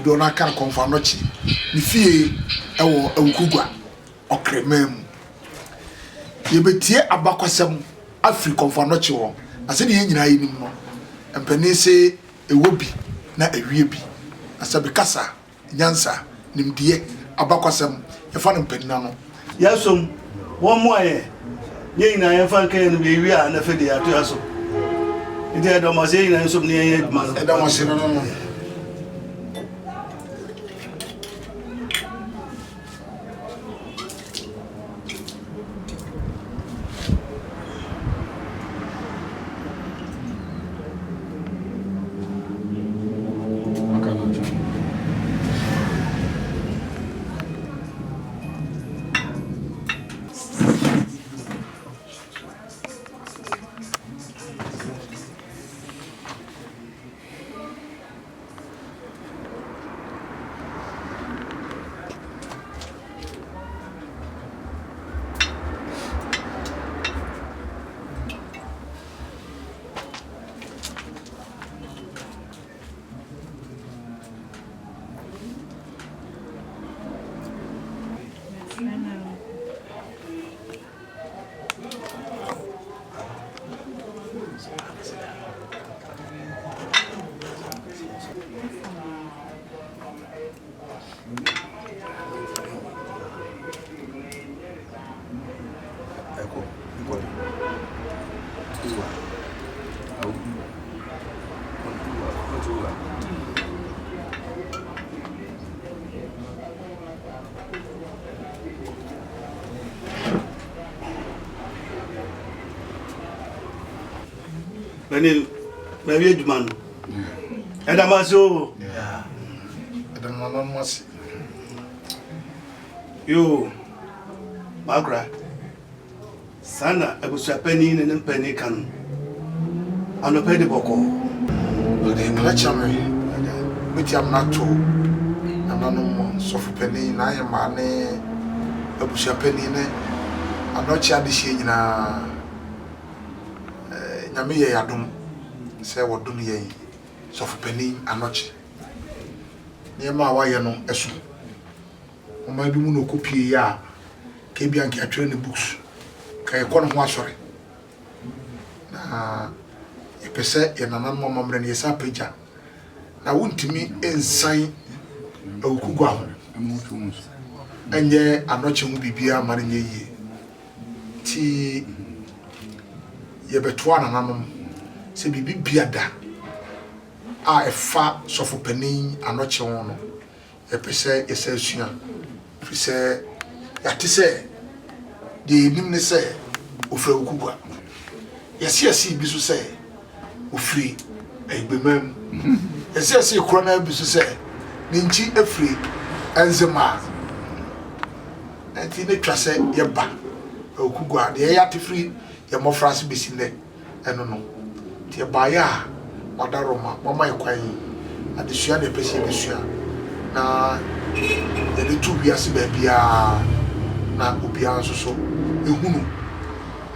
bi ona kan konfa no chi ni fie ewo awukugwa okremam ye betie abakwasem afri konfa no chi wo ase ne nyina yinim no empani se ewo bi na ewie bi asabe kasa nyansa nimdie abakwasem ye fa no empani na no yasom won mo aye nyina ye fa kan no be wi a na fede ato aso ite edo mo se nyina nsom ne ye aduma no edo mo se no Beni mewie aduma no edamaso edamama masi yo magra sana abusuapani ne mpani kan anopede boko ode na chame metiam nato anano sofupani na yema ne abusuapani ne anochi adehye nyina nyame ye yadom se wodom ye sofupani anochi niema waye no esu omadumu no kopie ya ke bia nke atwere ne books ka ekono ho asore na epese ye nanan mo mamre ne yesa pagya na wontimi ensan awukugwa ho enye anochi ho bibia mane nye yie ti ye betwa nanan se bibi biada a efa sofopani anochi ho no epese yesa asua fise yatise de nim ne se ofra ukugwa yesi bi so se ofri egbemam yesi korona bi so se ninchi afri enzema anti ne twase yeba ukugwa de yatifri ye mofrase besine eno no tie baya wadaroma mama yekwai adesua de pese besua na ele tu biase ba bia na obia nso ehunu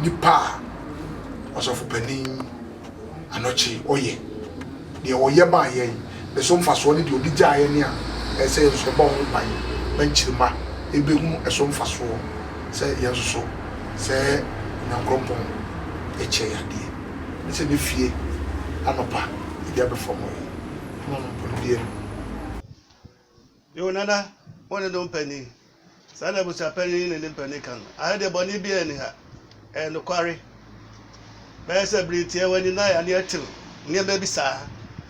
nipa osofopani anochi oye de oye ba ye be so mfaso ne de odigya ye ne a ese so ba ho ban banchirima ebehu eso mfaso se yeso se nyankrompo eche yade ne se ne fie anopa ide abefomo no no bie yo nana one don penny sana busuapani ne penny kan ade boni bia ni ha no kware be se britie wani na ya ne atil ne ba bisa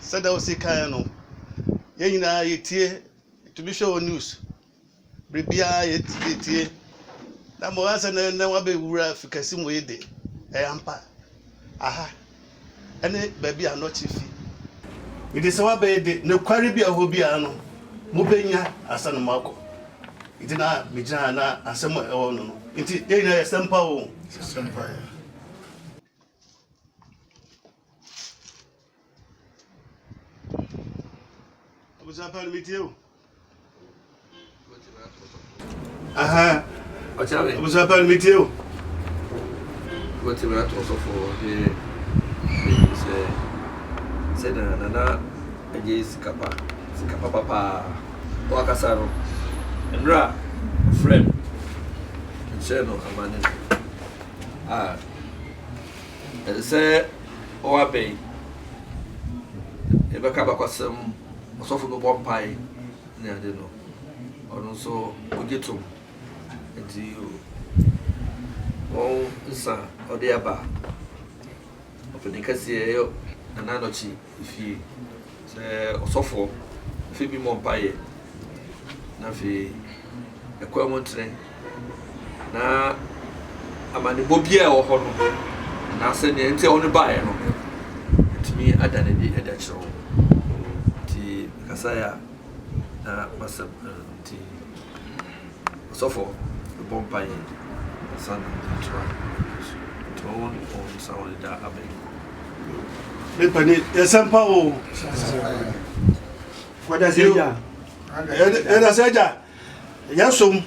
sada osika no ye nyina yetie to be show news bribia yetie na mo ansa na wa be wura fikasi mo yede ampa aha ene ba bia no chifi ide se wa be de ne kware bia ho bia no mubenya asana mako itina mijana na asema ono no iti yena yasempa o sempa ya abuzapa mitio aha Ochabe abuzapa mitio wote ba to so for the say na aje sikapa sika papa wakasa no ndra friend ncheno amane say o abey ebe ka bakwasem osofo no bompai ne ade no ono so ogetum enti o nsa ode aba openikase yo ananochi ifi se osofo fi bi bompai na fi ekwamontre na amane bobia wo ho no na se ne enti ono bae no timi adane di edachro ti kasaya na masam ti osofo the bompai sana tra to on sound da abe me pani esampa o kwada seja era seja yasum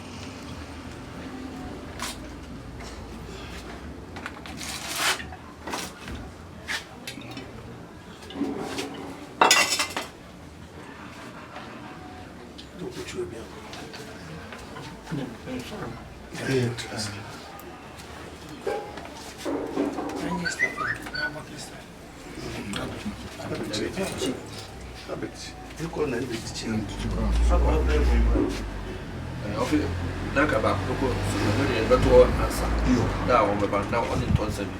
naka ba ko so no de beto ansa da wo be ba na on in tonsa bi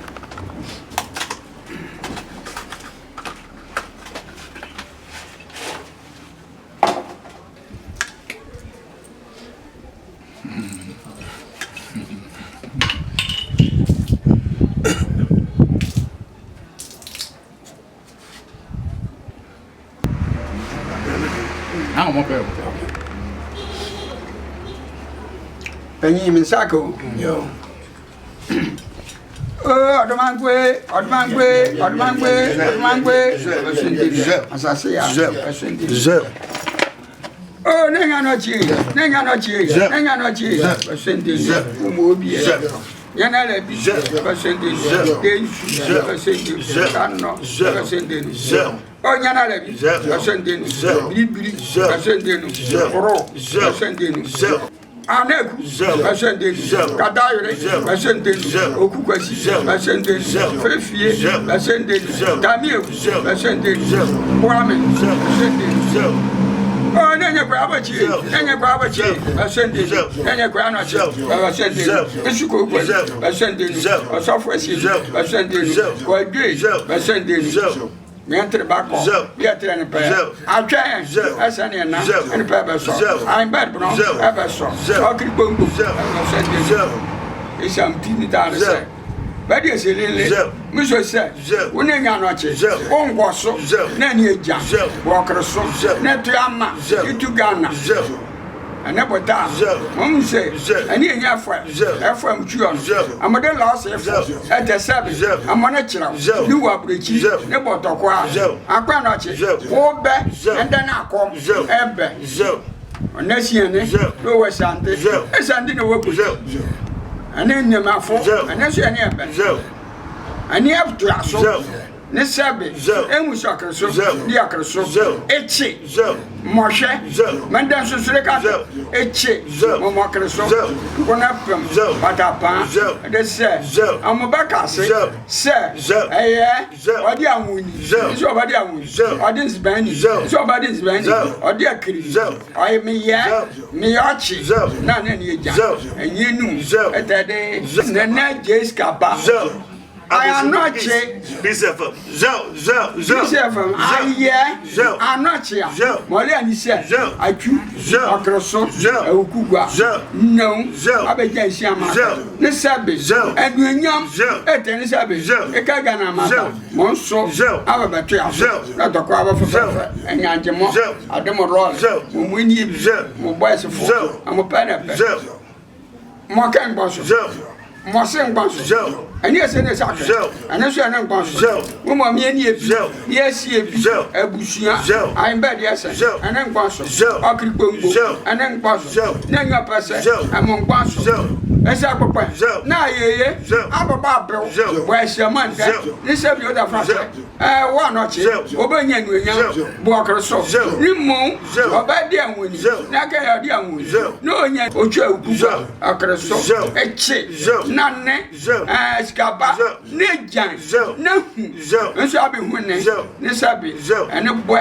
Não, uma pergunta. Penyi min sako. Yo. Odmangwe. Asase ya. Oh, nenga no chi. Sende. Umo obi. Yana le bi. Sende. Sende. Kano. Sende. Oh, yana le bi. Sende. Bibiri. Sende. Oro. Sende. Aneku, Basende, Kadayre, Basende, Okukwasi, Basende, Fefie, Basende, Damiel, Basende, Kwame, Basende. Oh, Nanya Brabachi, Basende, Nanya Granachi, Basende, Isuko, Basende, Osofwesi, Basende, Kwade, Basende. Miantre bako, biatre ne pe. Atwa, asane na, ne pe be so. I'm bad bro, e be so. Okri bongo. Isam tini ta se. Badi eselele. Miso se. Woni nya no che. Ongo so. Na ni eja. Wo kreso. Na tu ama. Itu Ghana. Anabota, Mum say, and you have from Juan, I'm a loss at the service. I'm on a chill, you are preaching, never talk, I cannot, go back, and then I come, Ebbe, Nessian, lower Sunday, a Sunday work with you. And then the mouthful, and that's your name, and you have to ask. Nesabe, Emusaka, so, Diaka, so, Eche, Moshe, Mandan Susreka, Eche, Momaka, so, Gonapum, Patapa, they say, Amabaka, sir, what the Amun, somebody Amun, or this Benny, somebody's Benny, or dear Kris, I may ya, Miachi, none any jazz, and you knew at that day, the night Jays Kappa. I am not Bishop. I'm not here. Molian said, I choose Acrosso, Ukugua, no, I began Shama, the Sabbath, and when young, at the Sabbath, a Kagana Masa, Monso, our battery, not the cover for and Yantamo, Adamo, when we need boys of four, I'm a pen. Mokan Boss. Mossing Boss, and yes, and yes, and Boss, woman, yes, a bushia, I'm bad, yes, and then Boss, Okri Bungo, and then Boss, then your person, among Boss, esa papa na yeye ababa abrew wa ehyaman da ni se bi o da France wa no che obenya nuenya bo okreso ni mo obadi anwoni na ka ya di anwoni no onya otwa ukuba okreso eche na ne skaba ne jan na hu nso abi hu ne ni sabi ene bo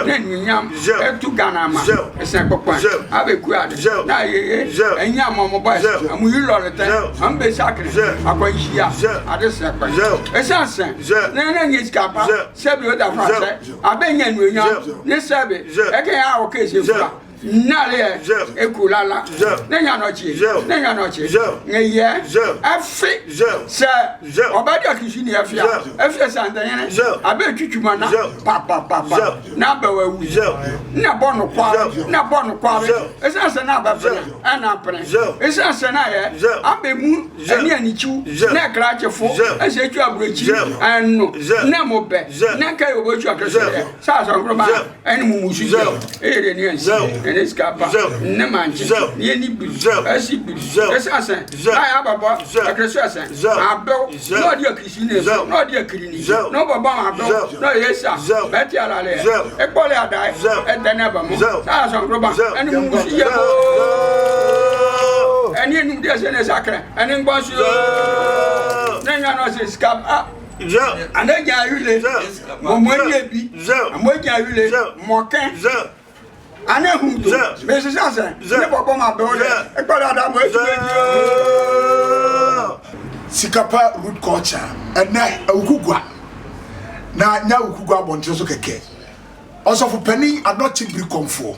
na nuenya etu ganama esa papa abeku ade na yeye enya mo boy amu yi lore ten ambe sakre akwanhia ade se kwa esanse na nyi skapa sebi o da France abenya nuenya ne sebi eke ya o ke se fura nale ekulala ne nya no chi ngeye afi se obadi akisi ni afia afi sandanyene abe twutwuma na pa na bawa wu na bonu kwa esanse na abafena ana pren esanse na ye abe mu ani anichu na krachefo ese twa abrochi anu na mobe na kai obochu akese sa so nkroba ani mumusu ere ni ansi Escapa, Nemanji, Yeni Buzo, Esibu, Assassin, I have a Crescent, I built no dear Christine, no dear Clini, no Baba, no yes, Betty Alale, a polia die, and then never more. That's on Roba, and you knew there's an sacre, and in Bosu, then I know it's scap. And then you live, Mokin, ana hundo me se sasa ne bobo ma be o de e gbara da mo eju Sikapa root culture ene awukugwa na nya awukugwa bonte so keke osofo pani adoti bri komfo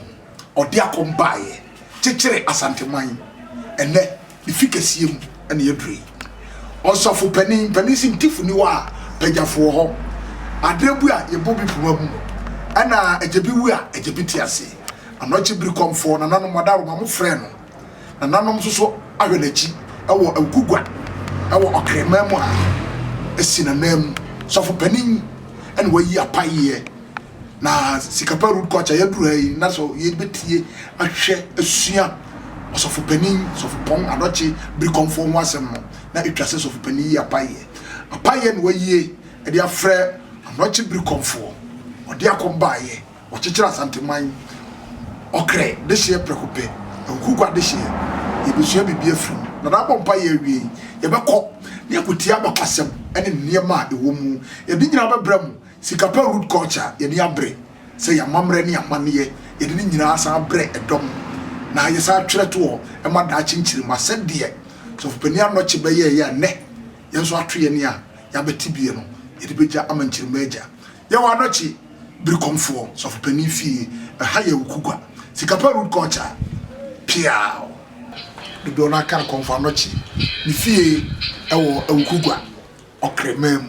ode akombaye chechire asanteman ene ifikasiem ene yedri osofo pani sintifu ni wa pejafo ho adrebu a yebobi pumamu ana ejebi wu a ejebi tiase anochi bri komfo na nanom wadaro ma mo frɛ no na nanom so ahwenachi ewo awukugwa ewo okrema mu a esina nam sofo panin ene wayi apaye na sikapa root culture yaduru yi na so yebetie ahwe asua sofo panin sofo pon anochi bri komfo ho asem no na etwase sofo panin yi apaye ne wayi e dia frɛ anochi bri komfo odi akombaye o chichira santeman okre de hye prekope okugwa de hye yebesua bibia firi na da bompa ye awie yebekɔ ne akutia bakwasem ene niema ewo mu yedi nyina bebram sikapa root culture ye ne abre se ya mamre ne amane ye yedi ne nyina asa abre edom na ye sa twere to e ma da chinchiri ma se de so fopani anochi be ye ne ye so atwe ne a ya betibie no yedi beja amanchiri meja ye wa anochi bri komfo so fopani fi ha ye ukugwa sikapa root culture pia do dona kan komfo anochi ni fie ewo ukugwa okremam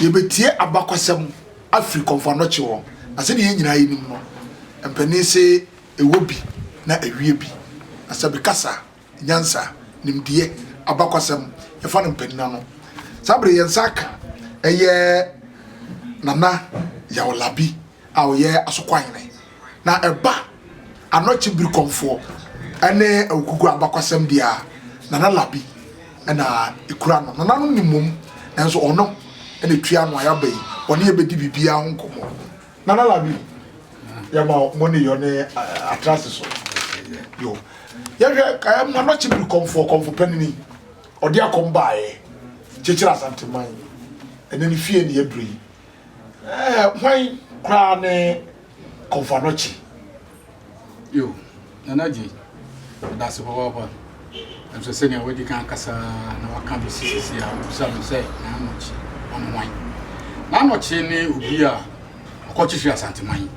ye betie abakwasem afri komfo anochi wo ase ne nyina yinim no empani se ewobi na ewie bi asabe kasa nyansa nimdie abakwasem ye fa no mpanina no sabre yensaka eye nana ya olabi a oye asokwan ne na eba anochi bri komfo ene akugu abakwasem dia nana labi na ikura no nana no nimum enso ono ene tua no ayabai oni ebedi bibia ho nkomo nana labi ya ma money yo ne atrase so yo ya hwe ka am anochi bri komfo panini odi akombae chechira santeman ene ni fie ne yadri why krane konfanochi yo nanaji that's what I'm so saying we can kasa na waka be sisi ya so say na mochi on wine na mochi ni obi a okochichi asanteman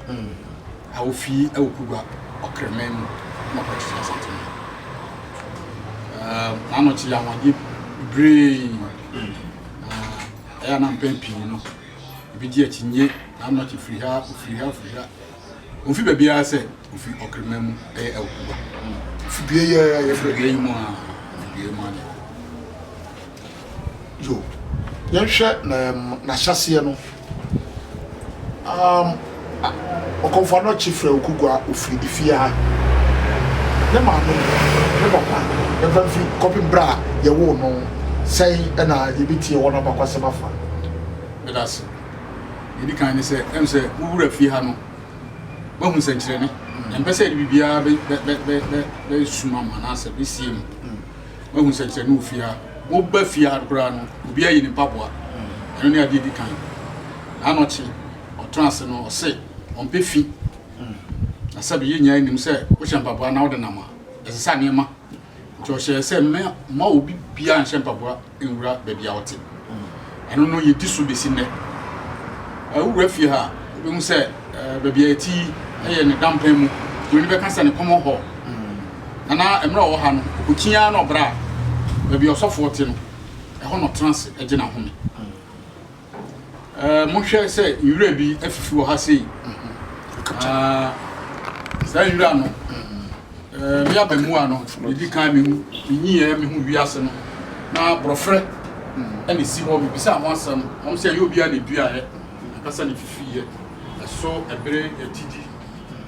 a ofi awukugwa okremem na okochichi asanteman na mochi ya wadi brain ya na mpempi no bidi achinye na mochi free ha ofi bebia se ofi okremem awukugwa fibie ye free mo yo yenhwe na hyase no okonfano chifre okugwa ofiri ifia ne ma no ne papa yɛmfa mfi kɔpi bra yɛwo no sɛn ɛna yɛbɛtie wɔn abakwasɛm afa medase yɛdi kan ne sɛ ɛm sɛ wowura fie ha no wahu nsɛnkyerɛnne ɛmpɛ sɛ yɛde biribiara bɛsuma ma anaasɛ bɛsie mu wahu nsɛnkyerɛnne wɔ fie ha woba fie ha koraa no obiara yɛ nipa boa ɛno ne adeɛ di kan anɔkye ɔtɔn ase no ɔse ɔmpɛ fi na sɛ bɛyɛ nyinaa nim sɛ wohyɛ mpaboa na wode nam a ɛsesa nneɛma nti ɔhyɛ sɛ ma obi biara nhyɛ mpaboa nwura baabi a wɔte ɛno no yɛdi so bɛsi nnɛ wowura fie ha wobɛhu sɛ baabi a yɛti ɛyɛ ne dampan mu wani bɛka sɛ ne kɔmmɔ hɔ nana mmerɛ ɔwɔ ha no ɔkyiaa na ɔbrɛ a baabi a ɔsɔfoɔ te no ɛhɔ no ɔtena ase agye n'ahome mohwɛ sɛ nwura bi afifi wɔ ha sei saa nwura no me abamua no yɛdi kan menyiɛ mehu wiase no na borɔfrɛ ɛne si hɔ bibisa ho asɛm ɔm sɛ ɛyɛ obiara ne duaeɛ akasa ne fifiyɛ ɛso ɛbere atidi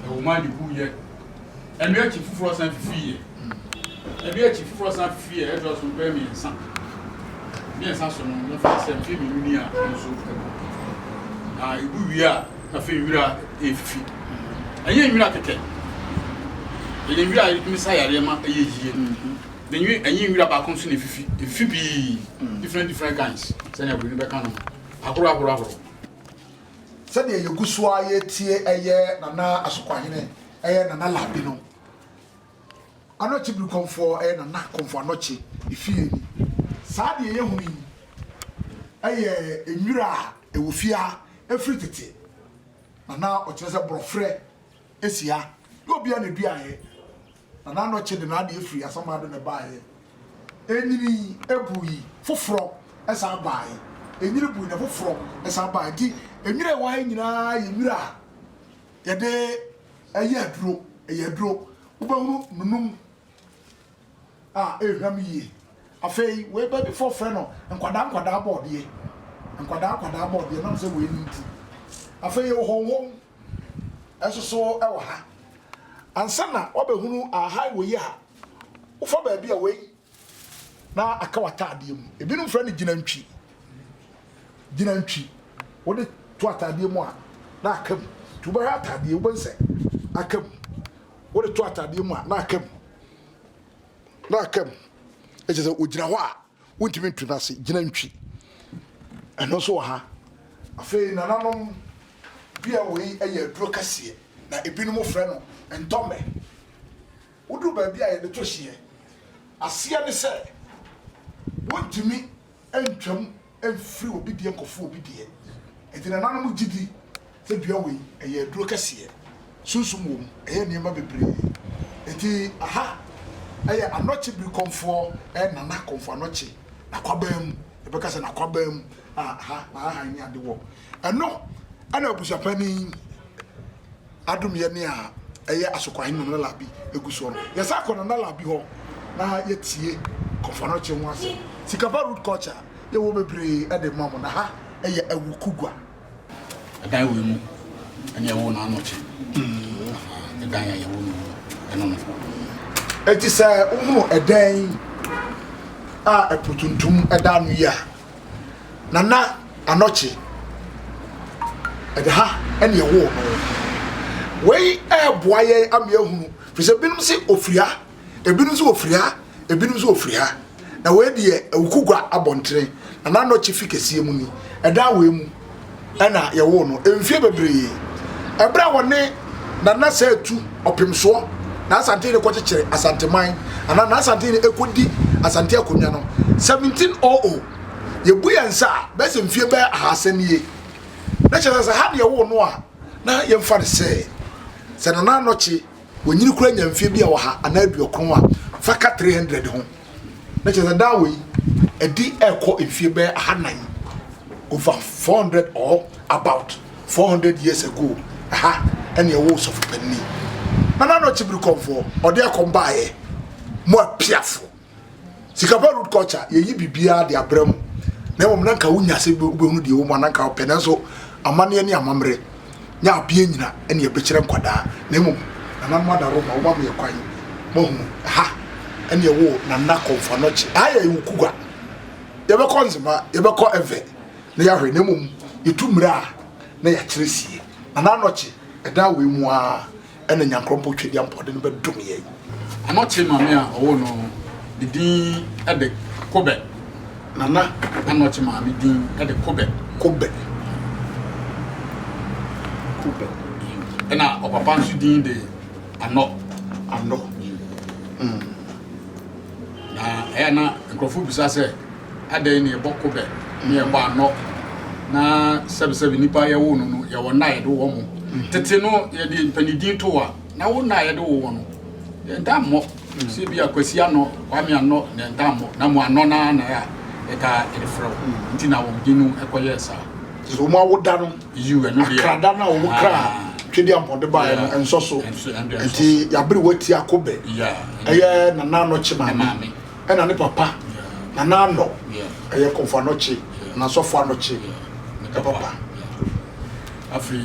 ɛwoma ne buyɛ ɛnua akyi foforɔ san fifiyɛ ɛnua akyi foforɔ san fifiyɛ ɛdɔ so bɛɛ mmiɛnsa so no mfa sɛ mfe mmienu a nso na ebu wie a afei nwura efifi ɛyɛ nwura kɛkɛ ɛyɛ nwura a yɛtumi sa yareɛ ma ɛyɛ yie na ɛyɛ nwura baako nso na efifi bi different kinds sɛnea ɛbɛni bɛka no ahoro sɛdeɛ yɛgu so a yɛtie ɛyɛ nana asokwahene ɛyɛ nana labi no anɔkye biri kɔmfoɔ ɛyɛ nana kɔmfoɔ anɔkye efie ni saa deɛ yɛhu yi ɛyɛ enwura a ɛwɔ fie a ɛfiri tete nana ɔkyerɛ sɛ borɔfrɛ esi ha yɛ obia ne duaeɛ nana anɔkye de n'ade efiri asamado ne baeɛ enyini ebu yi foforɔ ɛsan baeɛ enyini bu ne foforɔ ɛsan baeɛ nti enwura ɛwɔ ha nyinaa yɛ nwura a yɛde ɛyɛ aduro wobɛhunu nunum a ehwam yie afei wei bɛ before frɛ no nkwadaa bɔɔdeɛ nam sɛ wei nti afei yɛ wɔn ɛsoso ɛwɔ ha ansa na wabɛhunu aha wɔ yi a wofa baabi a wei na aka wataadeɛ mu ebinom frɛ no gyinantwi wode to ataadeɛ mu a na aka mu to bɛhwɛ ataadeɛ wobɛnsɛ aka mu wode to ataadeɛ mu a na aka mu ɛkyɛ sɛ ogyina hɔ a wontumi ntu no ase gyinantwi ɛno nso wɔ ha afei nananom bia wei ɛyɛ aduro kɛseɛ na ebinom frɛ no ntɔmɛ woduru baabi a yɛde to hyeɛ aseɛ ne sɛ wontumi ntwam mfiri obi deɛ nkɔfo obi deɛ ɛnti nananom gyidi sɛ dua wei ɛyɛ aduro kɛseɛ sunsum wɔ mu ɛyɛ nneɛma bebree nti aha ɛyɛ anɔkye biri kɔmfoɔ ɛyɛ nana kɔmfoɔ anɔkye nakwabaa mu yɛbɛka sɛ nakwabaa mu aha na aha ni ade wɔ ɛno ɛna abusuapani adom yɛ ne a ɛyɛ asokwahene nana labi egu so no yɛsa akɔ nana labi hɔ na yɛtie kɔmfoɔ anɔkye ho asɛm sikapa root culture yɛwɔ bebree ɛde ma mo na ha ɛyɛ awukugwa ɛdan wɔ mu ɛne ɛwɔ na anɔkye ɛdan a yɛwɔ mu ɛno no eti sɛ wohunu ɛdan a ɛpotuntum ɛda no yi a nana anɔkye ɛde ha ɛne ɛwɔ no wei ɛɛboa yɛ ama yɛhunu firi sɛ binom sɛ ofiria ebinom sɛ ofiria na wei deɛ awukugwa abɔntere nana anɔkye fi kɛseɛ mu ni ɛdan wei mu ɛna yɛwɔ no mfie bebree ɛbrɛ wɔ ne nana sɛ etu ɔpemsoɔ na asante ne kɔkyekyere asanteman ana na asante ne ekodi asante akonwa no 1700 yebu yɛn nsa bɛsɛ mfie bɛ ahasɛm yie na kyerɛ sɛ ha ne yɛwo no a na yɛmfa ne sɛ nana anɔkye wɔnyini kura nya mfie bi a wɔ ha ana aduokron a faka 300 ho na kyerɛ sɛ da wei ɛdi ɛkɔ mfie bɛ ahanan over 400 or about 400 years ago aha ɛne yɛwo sɔfo panni nana anɔkye biri kɔmfoɔ ɔde akɔmbaeɛ mo apiafo sikapa root culture yɛyi bibia de abrɛ mu na mmom nanka wonya sɛ wobɛhunu deɛ wɔ mu ananka wopɛ nanso amanneɛ ne amammerɛ nya abie nyina ɛne yɛbɛkyerɛ nkwadaa na mmom nananom adaro ma woma mo yɛ kwan mahunu ha ɛne ɛwo Nana Komfanochi ayɛ yɛwokugua yɛbɛkɔ nzema yɛbɛkɔ eve na yɛahwɛ na mmom yɛtu mmra na yɛkyerɛ sie Nana Anochi ɛda wei mu a ɛna Nyankrɔmpo twɛdi ampɔde no bɛdom yɛ Anochi maame a ɔwɔ no the din ɛde Kobe Nana Anochi maame din ɛde Kobe ɛna ɔpapa nso din de Ano na ɛyɛ na nkurɔfo bisa sɛ adɛn ne yɛbɔ Kobe ne yɛbɔ Ano na sɛbisɛbi nipa yɛwo no no yɛwɔ na yɛde wɔ mo tete no yɛde mpanidin to a na wo na yɛde wɔ no yɛnta mmɔ sɛ bi akwasi Ano Kwame Ano na yɛnta mmɔ na mo Ano na ya ɛka yɛde frɛ wo nti na wɔn din no ɛkɔyɛ saa so mo awoda no yiw ɛno deɛ krada na wo kra twɛdi ampɔde ba no ɛnso so nti yɛabere wati Kobe ɛyɛ Nana Anochi maame ɛna ne papa Nana Ano ɛyɛ Komfanochi na Sɔfo Anochi papa afri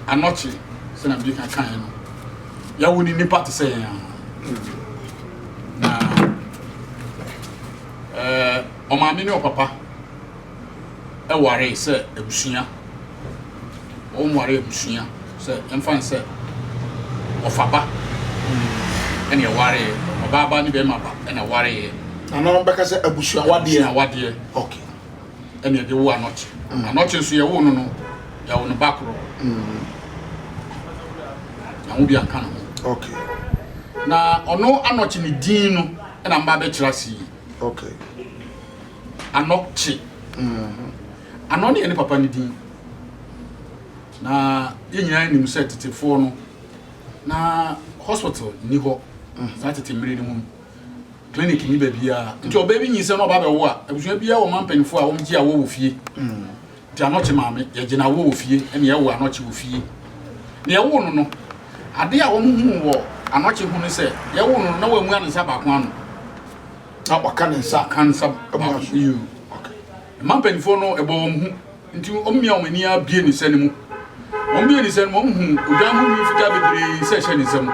Anochi sɛ na bi kan no yawo ni nipa te sɛ na ɔmaame ne ɔpapa ɛware sɛ abusua ɔmware abusua sɛ ɛmfa sɛ ɔfaba ɛne ɛware ɔbaaba ne bɛma ba ɛna ware Nana bɛka sɛ abusua wadeɛ okay ɛne ɛde wo Anochi Anochi nso yɛwo no yɛwo no bakoro na wo bi anka no okay na ɔno Anochi ne din no ɛna mba bɛkyerɛ si okay Anochi Ano ne yɛne papa ne din na yɛnyina nim sɛ tetefoɔ no na hospital ni hɔ saa tete mmiri ne mu clinic ni baabiaa nti ɔbaa bi nyi sɛ no ɔba bɛwo a abusua biaa wɔ mampanifo a wɔmgye a wɔwɔ fie nti Anochi maame yɛgyina wɔwɔ fie ɛne yɛwo Anochi wɔ fie na yɛwo no no ade a wɔn hu wɔ Anochi hu ne sɛ yɛwo no na wɔamu ane nsa baako ano na ɔka ne nsa baako mampanifo no ɛbɔ wɔn hu nti ɔmmia wɔn ani abie ne nsa ne mu ɔmbie ne nsa ne mu ɔmhu odwan ho wi fitaa bebree sɛ ɛhyɛ ne nsam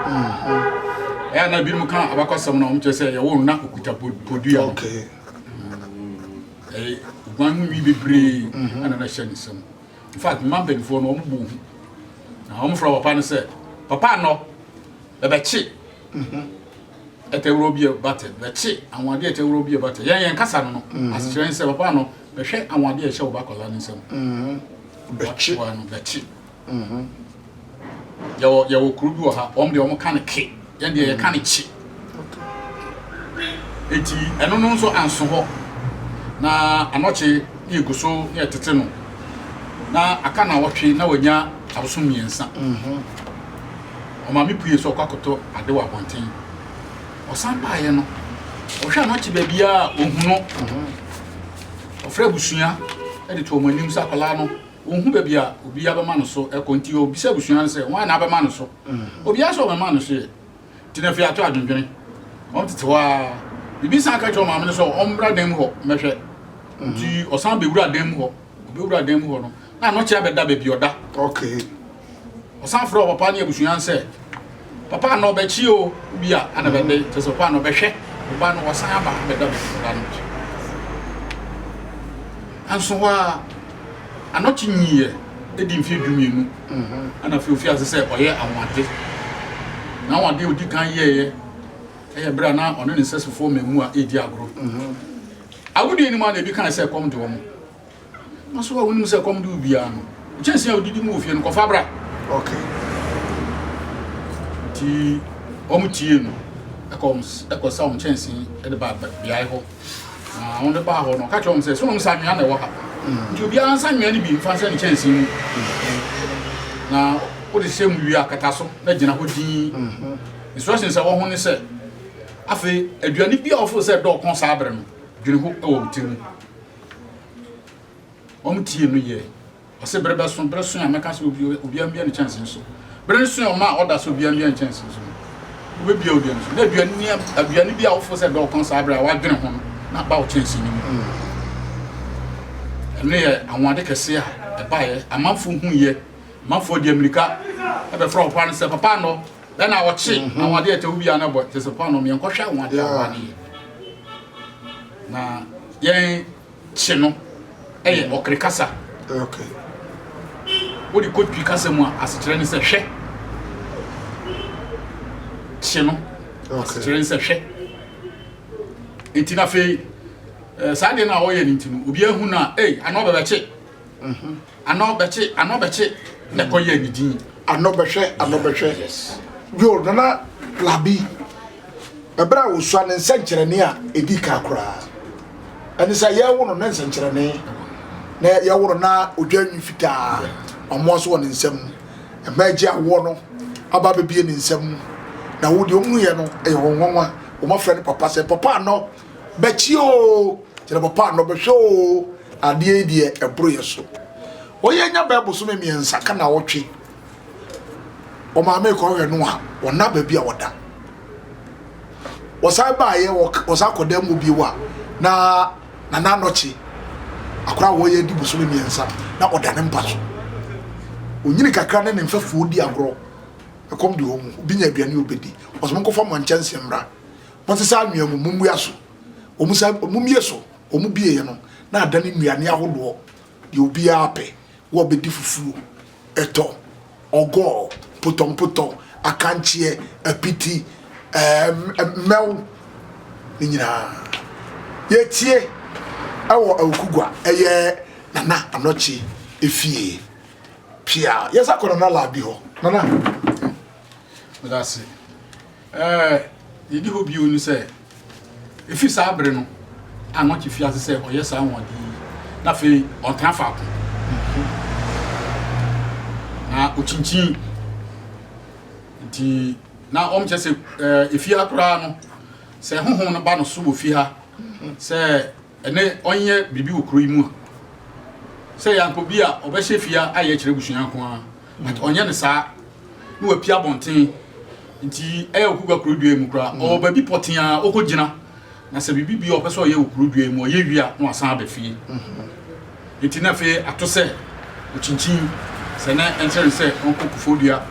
ɛyɛ na binom ka abakɔsɛm na ɔmkyerɛ sɛ yɛwo no na ɔkuta podua okay odwan ho wi bebree ana na hyɛ ne nsam in fact mampanifo no ɔmbɔ hu na ɔmfrɛ papa no sɛ papa no bɛbɛkye ɛtɛwuro bi bate bɛkye anwade ɛtɛwuro bi bate yɛn kasa no asekyerɛ sɛ papa no bɛhwɛ anwade ɛhyɛ wo bakɔla ne nsam bɛkye yɛwɔ kuro bi wɔ ha ɔm deɛ ɔmo ka ne ke yɛn deɛ yɛka ne kye eti ɛno no nso anso hɔ na Anochi ne egu so ne ɛtete no na aka na wɔtwe na wanya abosom mmiɛnsa ɔmaame pue so ɔkɔkɔtɔ ade wɔ abɔnten ɔsan baeɛ no ɔhwɛ Anochi baabi a ɔhu no ɔfrɛ abusua ɛde to ɔmo anim sɛ akwadaa no ɔhu baabi a obi abɛma no so ɛkɔ nti obisa abusua no sɛ wɔn na abɛma no so obi asɛ ɔbɛma no so yɛ nti na afei ato adwendwene ɔm tete hɔ a bibi san ka kyerɛ ɔmaame no sɛ ɔmbra dan mu hɔ mɛhwɛ nti ɔsan bɛwura dan mu hɔ ɔbɛwura dan mu hɔ no na Anochi abɛda baabi ɔda okay ɔsan frɛ ɔpapa ne abusua sɛ papa no bɛkyi o bi a ana bɛde tɛ sɛ papa no bɛhwɛ ɔba no ɔsan aba bɛda bɛda no anso hɔ a Anochi nyiɛ ɛdi mfe dumienu ana fi ofi ase sɛ ɔyɛ awade na awade odi kan yɛyɛ ɛyɛ bra na ɔno ne nsɛsefo mamu a ɛdi agoro agodi ni ma na ebi kan sɛ kɔm de wɔn mo so wɔn nim sɛ kɔm de obi a no kyɛnse a odidi mu ofie no kɔfa bra okay ti ɔmo tie no ɛkɔ sa ɔmo kyɛnse ɛde ba biae hɔ na ɔmo de ba hɔ no ka kyerɛ ɔmo sɛ so ɔmo sa nwea na ɛwɔ ha nti obi a nsa nwea ne bi mfa sɛ ne kyɛnse mu na wode hyɛ mu wie akata so na gyina hɔ din instructions a wɔn ho ne sɛ afei aduane bi a ɔfo sɛ dɔɔ kɔn saa abere no dwene ho ɛwɔ tirim ɔmo tie no yɛ ɔsɛ bere bɛso a mɛka sɛ obi ambia ne kyɛnse so bere so ɔma a ɔda sɛ obi ambia ne kyɛnse so wo bia obi no na aduane bi a ɔfo sɛ dɔɔ kɔn saa abere a wadwene ho na ba wo kyɛnse no mu ɛno yɛ anwade kɛse a ɛbaeɛ amanfo hu yɛ amanfo de Amerika ɛbɛfrɛ ɔpa no sɛ papa no then I watch it na wade to bi ana bo te se pa no me nkɔhwɛ wade awani na yen chi no eye okrikasa okay wo di kotwi kasa mu asekyerɛ ne sɛ hwɛ chi no asekyerɛ ne sɛ hwɛ entina fe saa de na wo ye ntinu obi ahu na ano bɛbɛkye ano bɛkye na kɔ ye ni din ano bɛhwɛ yes yo nana labi ebra wo so an nsenkyerɛne a edi ka kora ani sa ye wo no nsenkyerɛne na ye wo na odwanyi fitaa ɔmo so wɔ ne nsam emagye awo no aba bebie ne nsam na wo de omu ye no wonwanwa wo mafrɛ ne papa sɛ papa no bɛkyi o kyerɛ papa no bɛhwɛ o adeɛ die ɛboro ye so wo ye nya ba boso me miensa ka na wotwe o ma me ko hwe no a wona ba bi a woda wo sai ba ye wo sa koda mu bi wa na nọchi akora wo ye di boso me miensa na oda ne mpa so onyini kakra ne mfafuo di agro ekom di omu bi nya aduane obedi osmo nkofa mo nchanse mra mo se sa anwea mu mumu aso omu sa mumie so omu bie ye no na ada ne nnuane ahodo de obi ape wo bedi fufuo eto ogo potom akanchie apiti mel ni nyina yetie awo awukugwa eye nana anochi efie pia yesa kono na labi ho nana that's yedi ho bi onu se efi sa abre no anochi fi ase se oyesa wodi na fe ontan fa ko na ochinchin nti na chese efi akra no se honhom no ba no so ofi ha se ene onye bibi okro imu se yanko bi a obehye fia aye kire busuan ko a but onye ne sa no apia bonten nti okugwa krodua mu kra o ba bi poten a okogina na se bibi bi opeso ye okrodua mu ye wi a no asan abefie nti na fe atose ochinchin se na enter se onko kufodua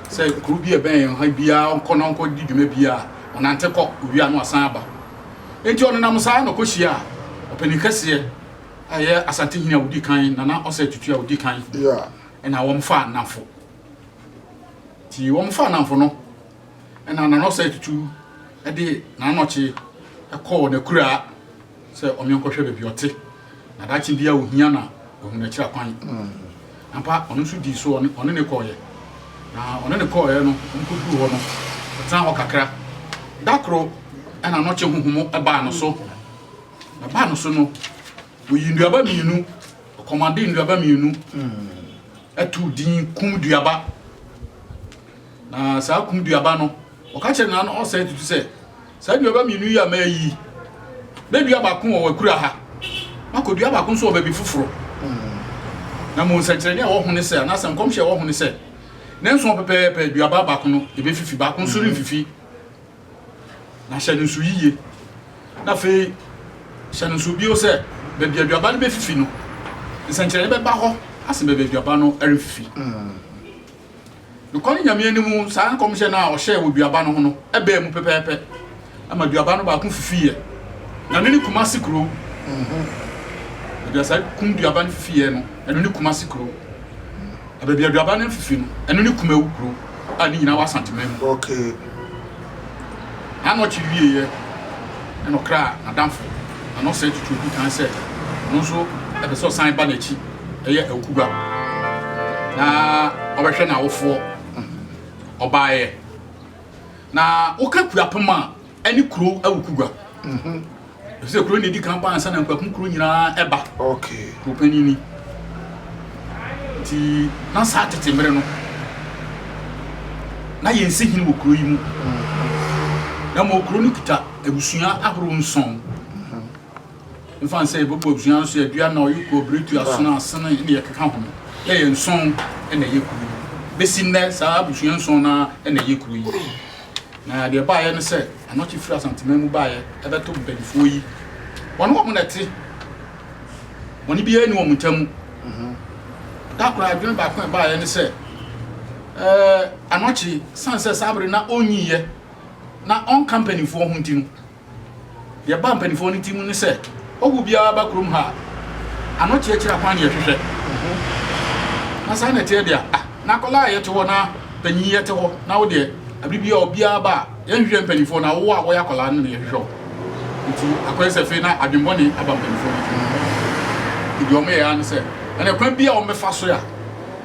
se krubi e ben ha bia onko na onko di dwuma bia onante kɔ wi a no asan aba nti ono na musa na kohyia opani kase aye asante hina wudi kan na ose tutu a wudi kan yeah na wom fa nanfo ti wom fa nanfo no na ose tutu e de na anoche e kɔ na kura se omienko hwe bebi ote na dachi bia ohia na ohuna kira kwan ampa ono su di so ono ne kɔye na ono ne kɔye no onko du ho no tan ho kakra dakro ana anoche huhumu e ba no so na ba no so no oyi nduaba mienu commande nduaba mienu atu din kum duaba na sa kum duaba no o ka kire na no o say tutu say sa duaba mienu ya ma yi be duaba kun o wakura ha mako duaba kun so o ba bi fufuro na mo nsa kire ne wo hune say na sam kom hye wo hune say na nso pepepe duaba ba kun no e be fifi ba kun so rin fifi na hye nsu yiye na fe hye nsu bi o say bebi aduaba no be fifi no nsankere be ba ho ase bebi aduaba no ere fifi no kon nyame animu saa komhye na o hye wo aduaba no ho no e ba mu pepepe ama aduaba no ba ku fifi ye na ne kuma sikro bebi asa kum aduaba no fifi ye no eno ne kuma sikro bebi aduaba no fifi no eno ne kuma wukro ani nyina wa santimem okay ano chi wie ye eno kra na damfo ano say tutu bi kan say no so e be so san ba na chi eye akugwa na obehwe na wofo obaye na okakura pema ani kuro awukugwa se kuro ne di kan ba ansa na nkwakum kuro nyina eba okay kuro panini ti na sa tete mere no na yensi hini wo kuro yi mu na mo kuro no kita abusua ahoro nson mfan say bobo abusua so adua na oyiko bretu asona asana ne yekeka ho ye nson na ye kuro besi nne sa abusua nson na ye kuro yi na de ba ye no say anochi fira santima mu ba ye ebeto mbadifo yi wono mo na ti woni bi ye ni wo mutam da kura adwene ba kwa ba ye no say anochi sanse sabre na onyiye na on company fo ho ntinu ye ba company fo ntinu ni se ogu bia ba krum ha anochi e kira kwan ye hwehwe na sa na tie dia na kola ye to na panyi ye te ho na wo de abibia obia ba ye hwehwe company fo na wo a wo ya kola no ye hwehwe nti akwese fe na adwemboni aba company fo ntinu idi o me ya ni se ene kwan bia o me fa so ya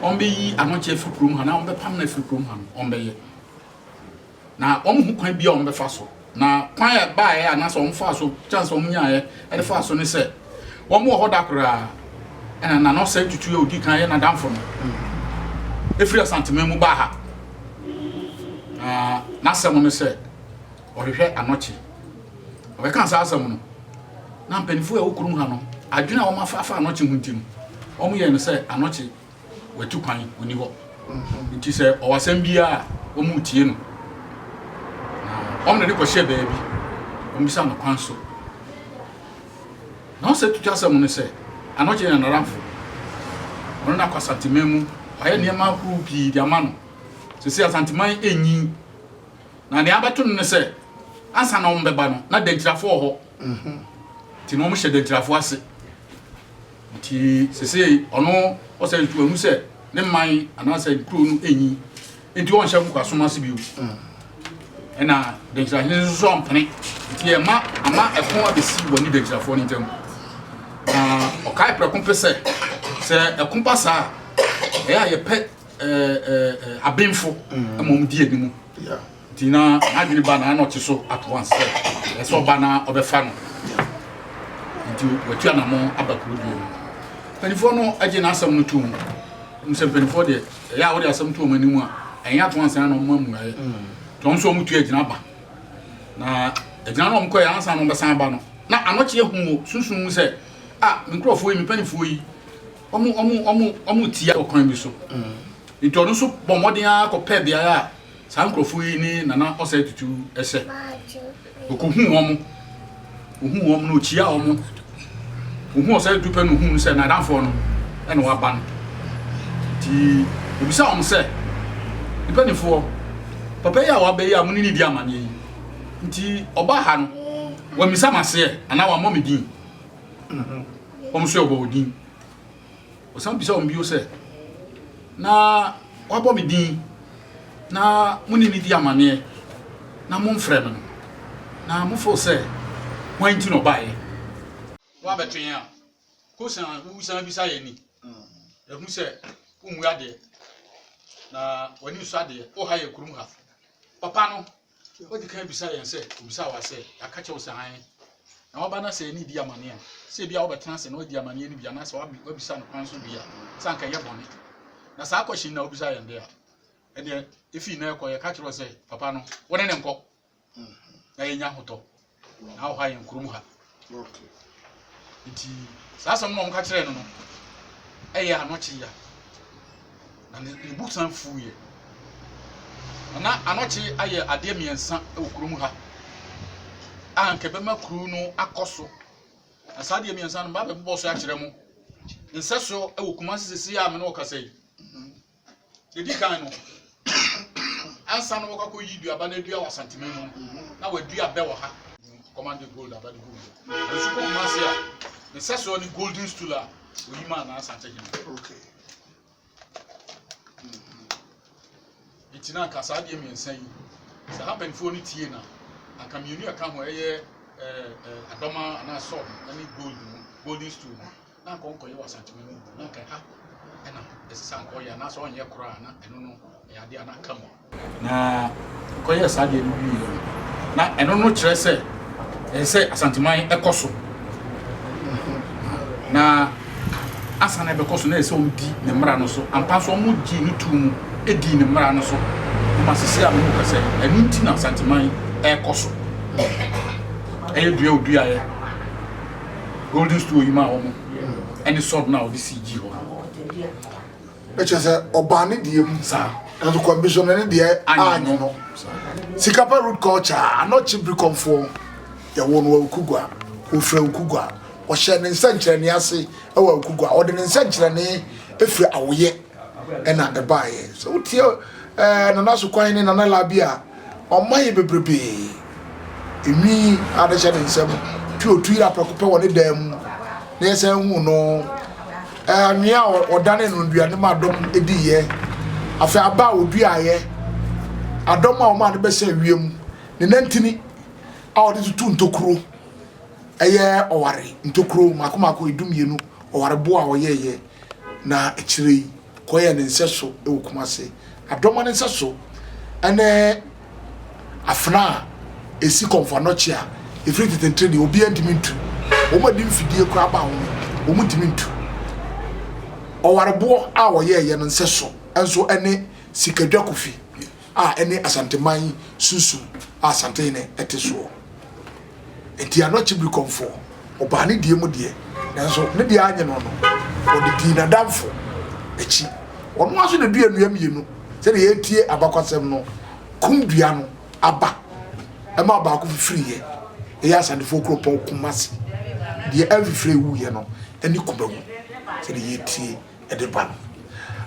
on yi anoche free room ha na on be pam na free room ha on be ye na on hu kwan bia on be fa so na kwan e ba ye ana so on fa so chance on nya ye e fa so ni se won mo ho da kra ena na no se tutu e odi kan ye na damfo no efri asanteme mu ba ha na asem no se o hwehwe anoche o be kan sa asem no na mpanifo e okurum ha no adwena wo mafa anoche huntim o mo ye no se anoche wetu kwan oni ho nti se o wasem bia o mu tie no na o na de ko hye baabi o bisa no kwan so na o se tutu asem no se anoche na naramfo o na kwa santimemu aye niema hu bi dia ma no se asantiman enyi na ne abeto no se ansa na o mbeba no na dentirafo ho ti no mo hye dentirafo ase ti se ono o se tu anu se ne man anasa kuro no enyi enti won hye kwa soma se biu ena dentirafo ni so mpene ti e ma ama ekon abesi woni dentirafo ni ntem o kai prekon pese se ekon pasa e ya ye pe abemfo amom die ni mu ti na adwini ba na no ti so at once e so ba na obefa no nti wetu anamo abakuru bi panifo no age na asam no tu mu panifo de ya wo de asam tu mani mu a enya to ansa na mo mamu aye to so mu tu agina ba na agina no mko ya ansa no besan ba no na anoche ehu sunsun mu se mikrofo yi panifo yi omu tia okwan bi so nti no so bomodin akopɛ bia ya sa mikrofo yi ni nana ose tutu ese okohu wom no chia wom ohu ose tutu pe no hu se na danfo no ene wa ban ti obisa wom se ipanifo papa ya wa be ya muni ni di amane yi nti oba ha no wa misa mase ana wa momedin so obo odin osam bisa wom bio se na wabo medin na muni ni di amane na momfrɛ no na mofo se wanti no bae wa betwen a ko san wusan bisa ye ni ehu se umu ade na wani so ade o ha ye kurum ha papa no o di kan bisa ye se obisa wa se aka che wusan han na waba na se ni di amane a se bia wo betena se na o di amane ni bia na se wa bisa no kwan so bia san ka ye bone na sa akɔhyin na obisa ye nde a ene efi na ekɔ ye ka che se papa no wone ne nkɔ na ye nya hoto na ho ha ye kurum ha okay nti sa asam no mka kire no no eye anochi ya na ne busan fuye na anochi aye ade miensa e okurum ha anke be makru no akoso na sa ade miensa no ba be boso ya kire mu nseso e okuma sisi ya me no kasai dedi kan no ansa no ko yi dua ba na dua wa santimemu na wa dua be wo ha command gold abadi gold so ko masia the seso ni golden stool a oyima na asante him okay itina ka sa de miensan yi sa happen fo ni tie na aka mienu aka ho eye adoma na so ani golden stool na konko ye wasante me na ka ha ena esisa nko ya na so onye kora na eno no ya de ana kamo na ko ye sa de ni bi na eno no kire se ese asanteman ekoso na asana bekoso na ese odi ne mra no so ampa so mu gi ni tum edi ne mra no so ma sisi a mu ka se enu ti na asanteman ekoso dua odua ye golden stool yi ma wo mo any sort na odi CG ho Say obani diem sa na to commission ne de anyo no sikapa root culture ano chibri comfort ya wonu wa kugwa ofra kugwa o hye ne nsankyere ne ase e wa kugwa o de ne nsankyere ne efre awoye e na e baaye so tie nana so kwan ne nana labia omaye bebrebe emi adesha ne nsem tuotu ira prokope woni dam na yesa hu no anwea odane no nduane ma dom ediye afa aba oduaye adom a o ma de be se wiem ne nantini a odi tutu ntokuro eye oware ntokuro makomako edumienu oware bo a oyeye na ekirei koye ne nseso ewukumase adom ne nseso ene afna esi konfanochi a efiri tetentre obi antimintu o ma di mfidie kura ba ho o mu timintu oware bo a oyeye no nseso enso ene sikadwa kofi a ene asanteman susu asante ne eteso enti anochi bi konfo oba ne die mu die nanso ne die anye no no o de di na damfo echi ono aso na dua nuam yenu se ne yetie abakwasem no kumdua no aba ema ba ko fifiriye e asante fo kropon kumasi die every wu ye no eni kubawu se ne yetie e de ba no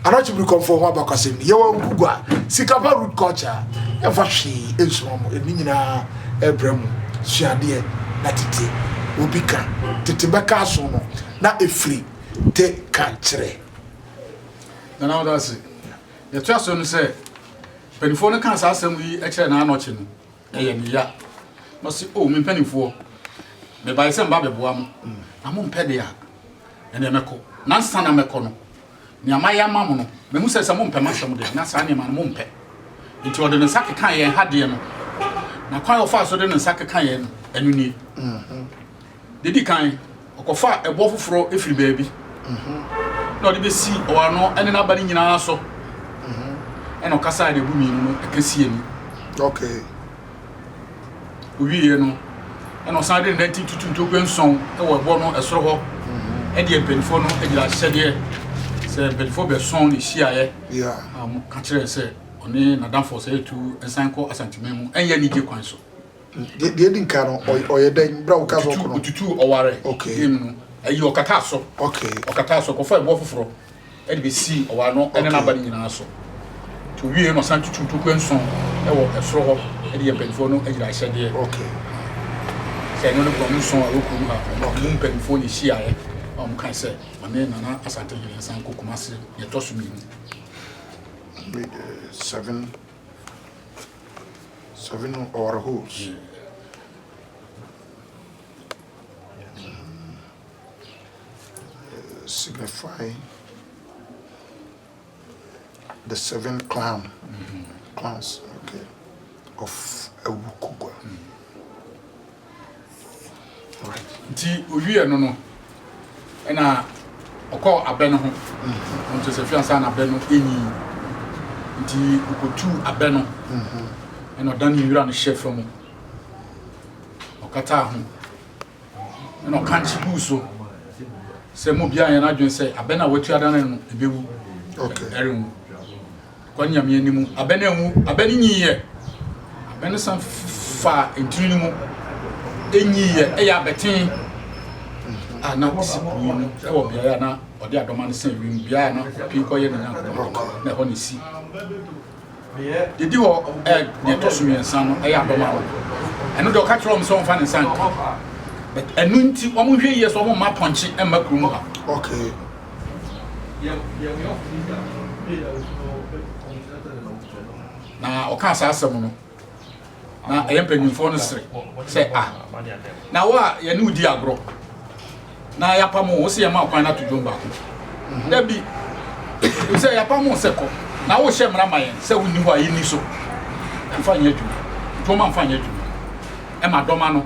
anochi bi konfo ho abakwasem ye wa ngugwa sikapa root culture e fa hwe ensomo eni nyina ebremu suade na tete obika tete beka so no na efiri te kantre na na odase ye to aso no se penifo no kan sa asem yi e kire na anoche no eye ne ya no se o me penifo me ba ise mba beboa mo na mo mpede ya ene meko na nsa na meko no ni amaya mam no me hu se mo mpema asem de na sa ne ma no mo mpe nti ode ne sake kan ye hade no na kwan ofa so de ne sake kan ye no enu ni dedi kan okofa ebo foforo efiri baabi na ode be si o ano ene na ba ni nyina so eno kasa de bu mi no ekasi ani okay owie no eno san de ndenti tutu ntokwe nson e wo ebo no esoro ho e de penfo no e gira hyede se penfo be son ni hia yeah ka kire se oni na danfo se etu ensan ko asantimen mu enye ni je kwan so de din kan oyeden bra wo ka so ko no tutu oware okay no ayi okata so okay okata so ko fa ebo foforo e de be si owa no ene na ba ni nyina so to wie no san tutu to kwenson e wo esoro ho e de penfo no e gira hyede okay se no ko nson a roku mu ha no penfo ni hia am kan se ane nana asante yin san ko kumase ye to so mi 7 or holes. Signify the 7 clans, okay, of a Wukugwa. Right. Nti owie no no ena okọ abeno ho nti se fiansa na abeno enyi nti ukotu abeno ena dan yura no chef mu okata ho ena kanchi buso se mo bia ya na dwen se abena watu adana no ebewu okay eremu kwanya me animu abena hu abeni nyiye abena san fa entiri mu enyiye eya betin ana discipline e wo bia ya na odi adoma ne san wim bia na pinko ye na na ho ne si didi wo ne to so miensan no eya adoma eno do ka tro so mfa ne san but enu nti wo mo hwe ye so mo ma ponche e makrum ha okay na o ka sa asem no na eyempanyimfo no sere se na wa ye ne udi agro na ya pamo wo se ya ma kwan na to jomba ko da bi se ya pamo se ko na wo hye mra mayen se woni ho ayi ni so mfa nya dwu to ma mfa nya dwu e ma doma no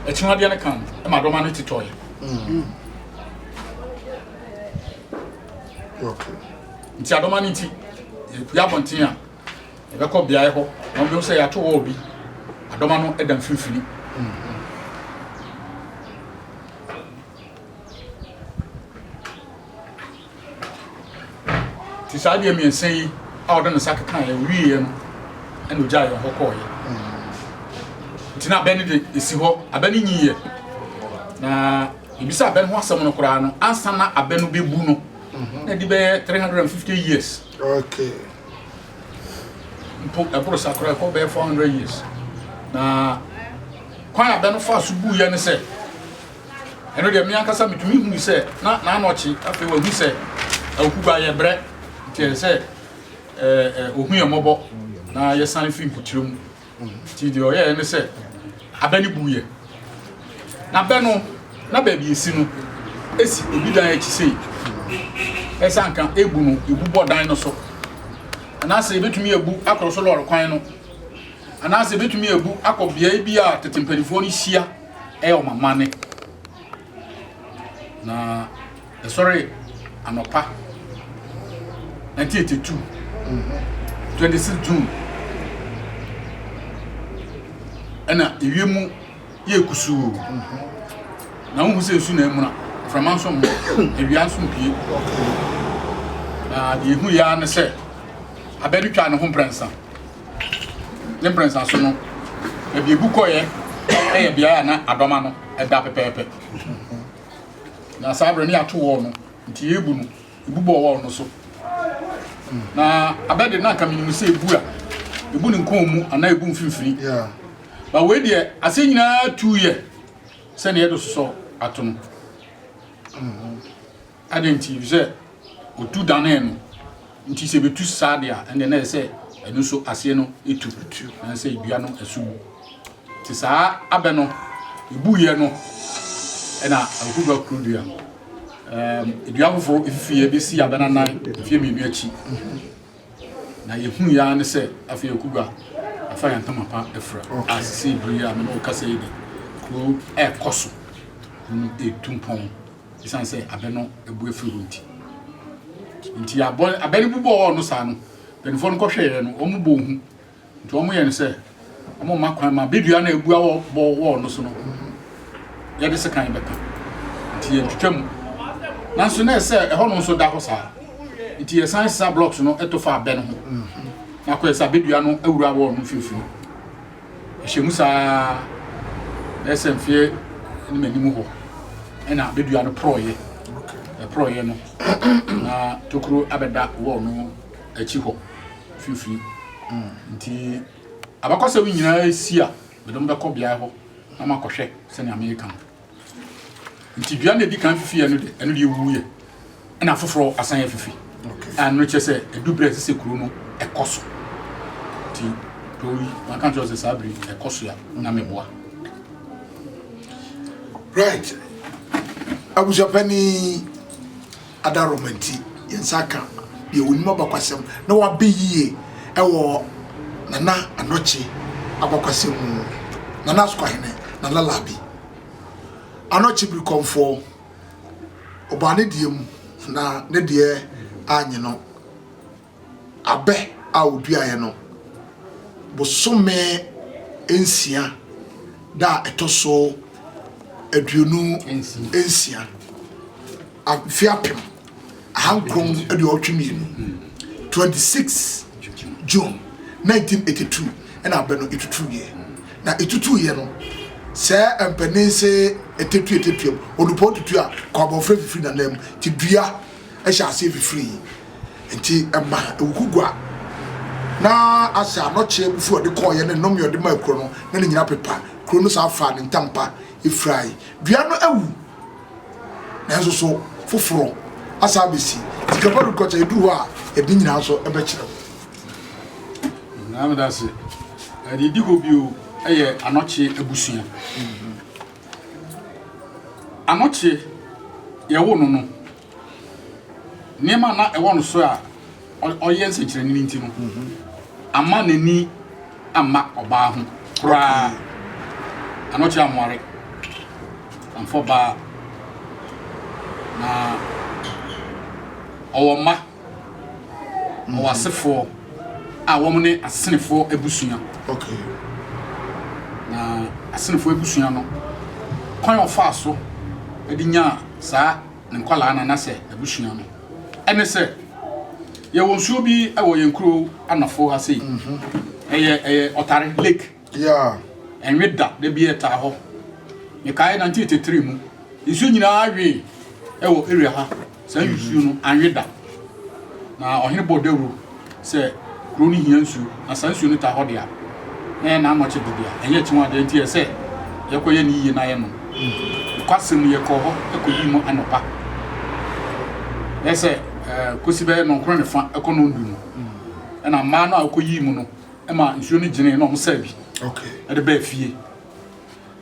e chinwade ne kan e ma doma no titoye okay nti adoma no nti ya bonten a e be ko bia e ho na wo se ya to wo obi adoma no e dan fifiri ti saade mi ensen yi a odo no saka kan ya wiye no eno gya yo hokọ ye ti na abeni de esi ho abeni nyiye na ibisa abeni ho asem no kura no ansa na abeni bebu no na di be 350 years okay mpo ebro sakra ko be 400 years na kwan abẹ no fa so bu ye ne se eno de mi ankasa metumi hu se na anochi afi wa hu se akuba ye bre tie se ohun ye mobo na ye san fi mputirum ti de o ye ne se abẹ ni bu ye na bẹ no na ba bi esi no esi obi dan ya kisei esa nkan ebu no ebu bodan no so anase betumi ebu akoro so lor kwan no anase betumi ebu akobia bi a tetempelifo no hia o mamane na sorry anopa 1982 26 June ana ewiemu ye kusu na hu se su na emuna framanso mo ewianso mpie na de hu ya ne se abedi twa ne ho prensa ne prensa so no e bi ebuko ye e bia na adoma no e da pepepe na sabre ni ato wo no nti ebu no ebubo wo no so na abedi na kamini se ebu a ebu ne nko mu ana ebu mfimfiri ba we de ase nyina 2 ye se ne yedo so ato no adenti je otu dane no nti se betu sadia ende na se enu so ase no etu na se dua no asubu ti sa abe no ibu ye no ena akuba krudua dua foforo ifie be si abe na nan ifie menu achi na yehu ya ne se afie akuba afa ya ntamapa efra asisi bria me no kasa yi ko koso etumpon isan se abe no ebu efri hunti nti abeni bubo no sa no benfo no kwohwe no omu bo hu nti omu ye ne se omu makwan ma bedua na ebu awo bo no so no ye de se kan beka nti ye twetwam nanso na se eho no so da ho sa nti ye san sa blocks no etofa abe no ho na ko esa bedua no awura awo no fifi ehemu sa ese mfie ni manimu ho ena bedua no proye proye no na tokuro abeda wo no achi ho fifi nti abakosa wi nyina esi a bedom be ko bia ho na makohwe se ne American nti bia na di kan fifi eno de wuye na foforo asan ya fifi anu chese edubre se kuro no ekoso ti tori man kan just sabri ekoso ya na meboa right abujapani ada romanti yensaka ye wonima bakwasem na wa beyiye ewo nana anochi abakwasem nana skwahene na lalabi anochi bi komfo obane diem na ne de anye no abe a odua ye no bosome ensia da etoso aduonu ensia afiapem ahankron ade otwemienu 26 June 1982 and abeno etutu ye na etutu ye no se empenense etetu odupo tutu a kwabo free na nam ti dua ehya ase free enti ema ewukugwa na asa anoche bufu ode koye ne nom yode makro no na ne nyina pepa kro no sa fa ne ntampa efrai dua no awu na nso so foforo asa besi tikabaru kocha edu a edi nyina so ebekire na amedase edi digo bio eye anoche ebusua anoche ye wo no niema na ewo no so a oye nsekire ni nti no ama nani ama oba ho kura anoche amware amfo ba na owoma owasefo a womne asenefo ebusua okay na asenefo ebusua no kwan ofa so edinya sa nkwala na se ebusua no ene se ye wonsuo bi ewo yenkuro anafo ha sei eye otare lake yeah enweda de bi eta ho me kai 1983 mu isu nyina awe ewo area ha sa yusu no anweda na ohene boderu se kroni hia nsuo na sansuo no ta ho de a na anoche bibia enye chiwa de ntie se yekoye ni yie na ye no kwasem ye ko ho ekoyi mo anopa ese kosi be no nkro ne fa ekono ndu no na ma no akoyi mu no e ma nsuo no gine no mo sa bi okay e de ba fie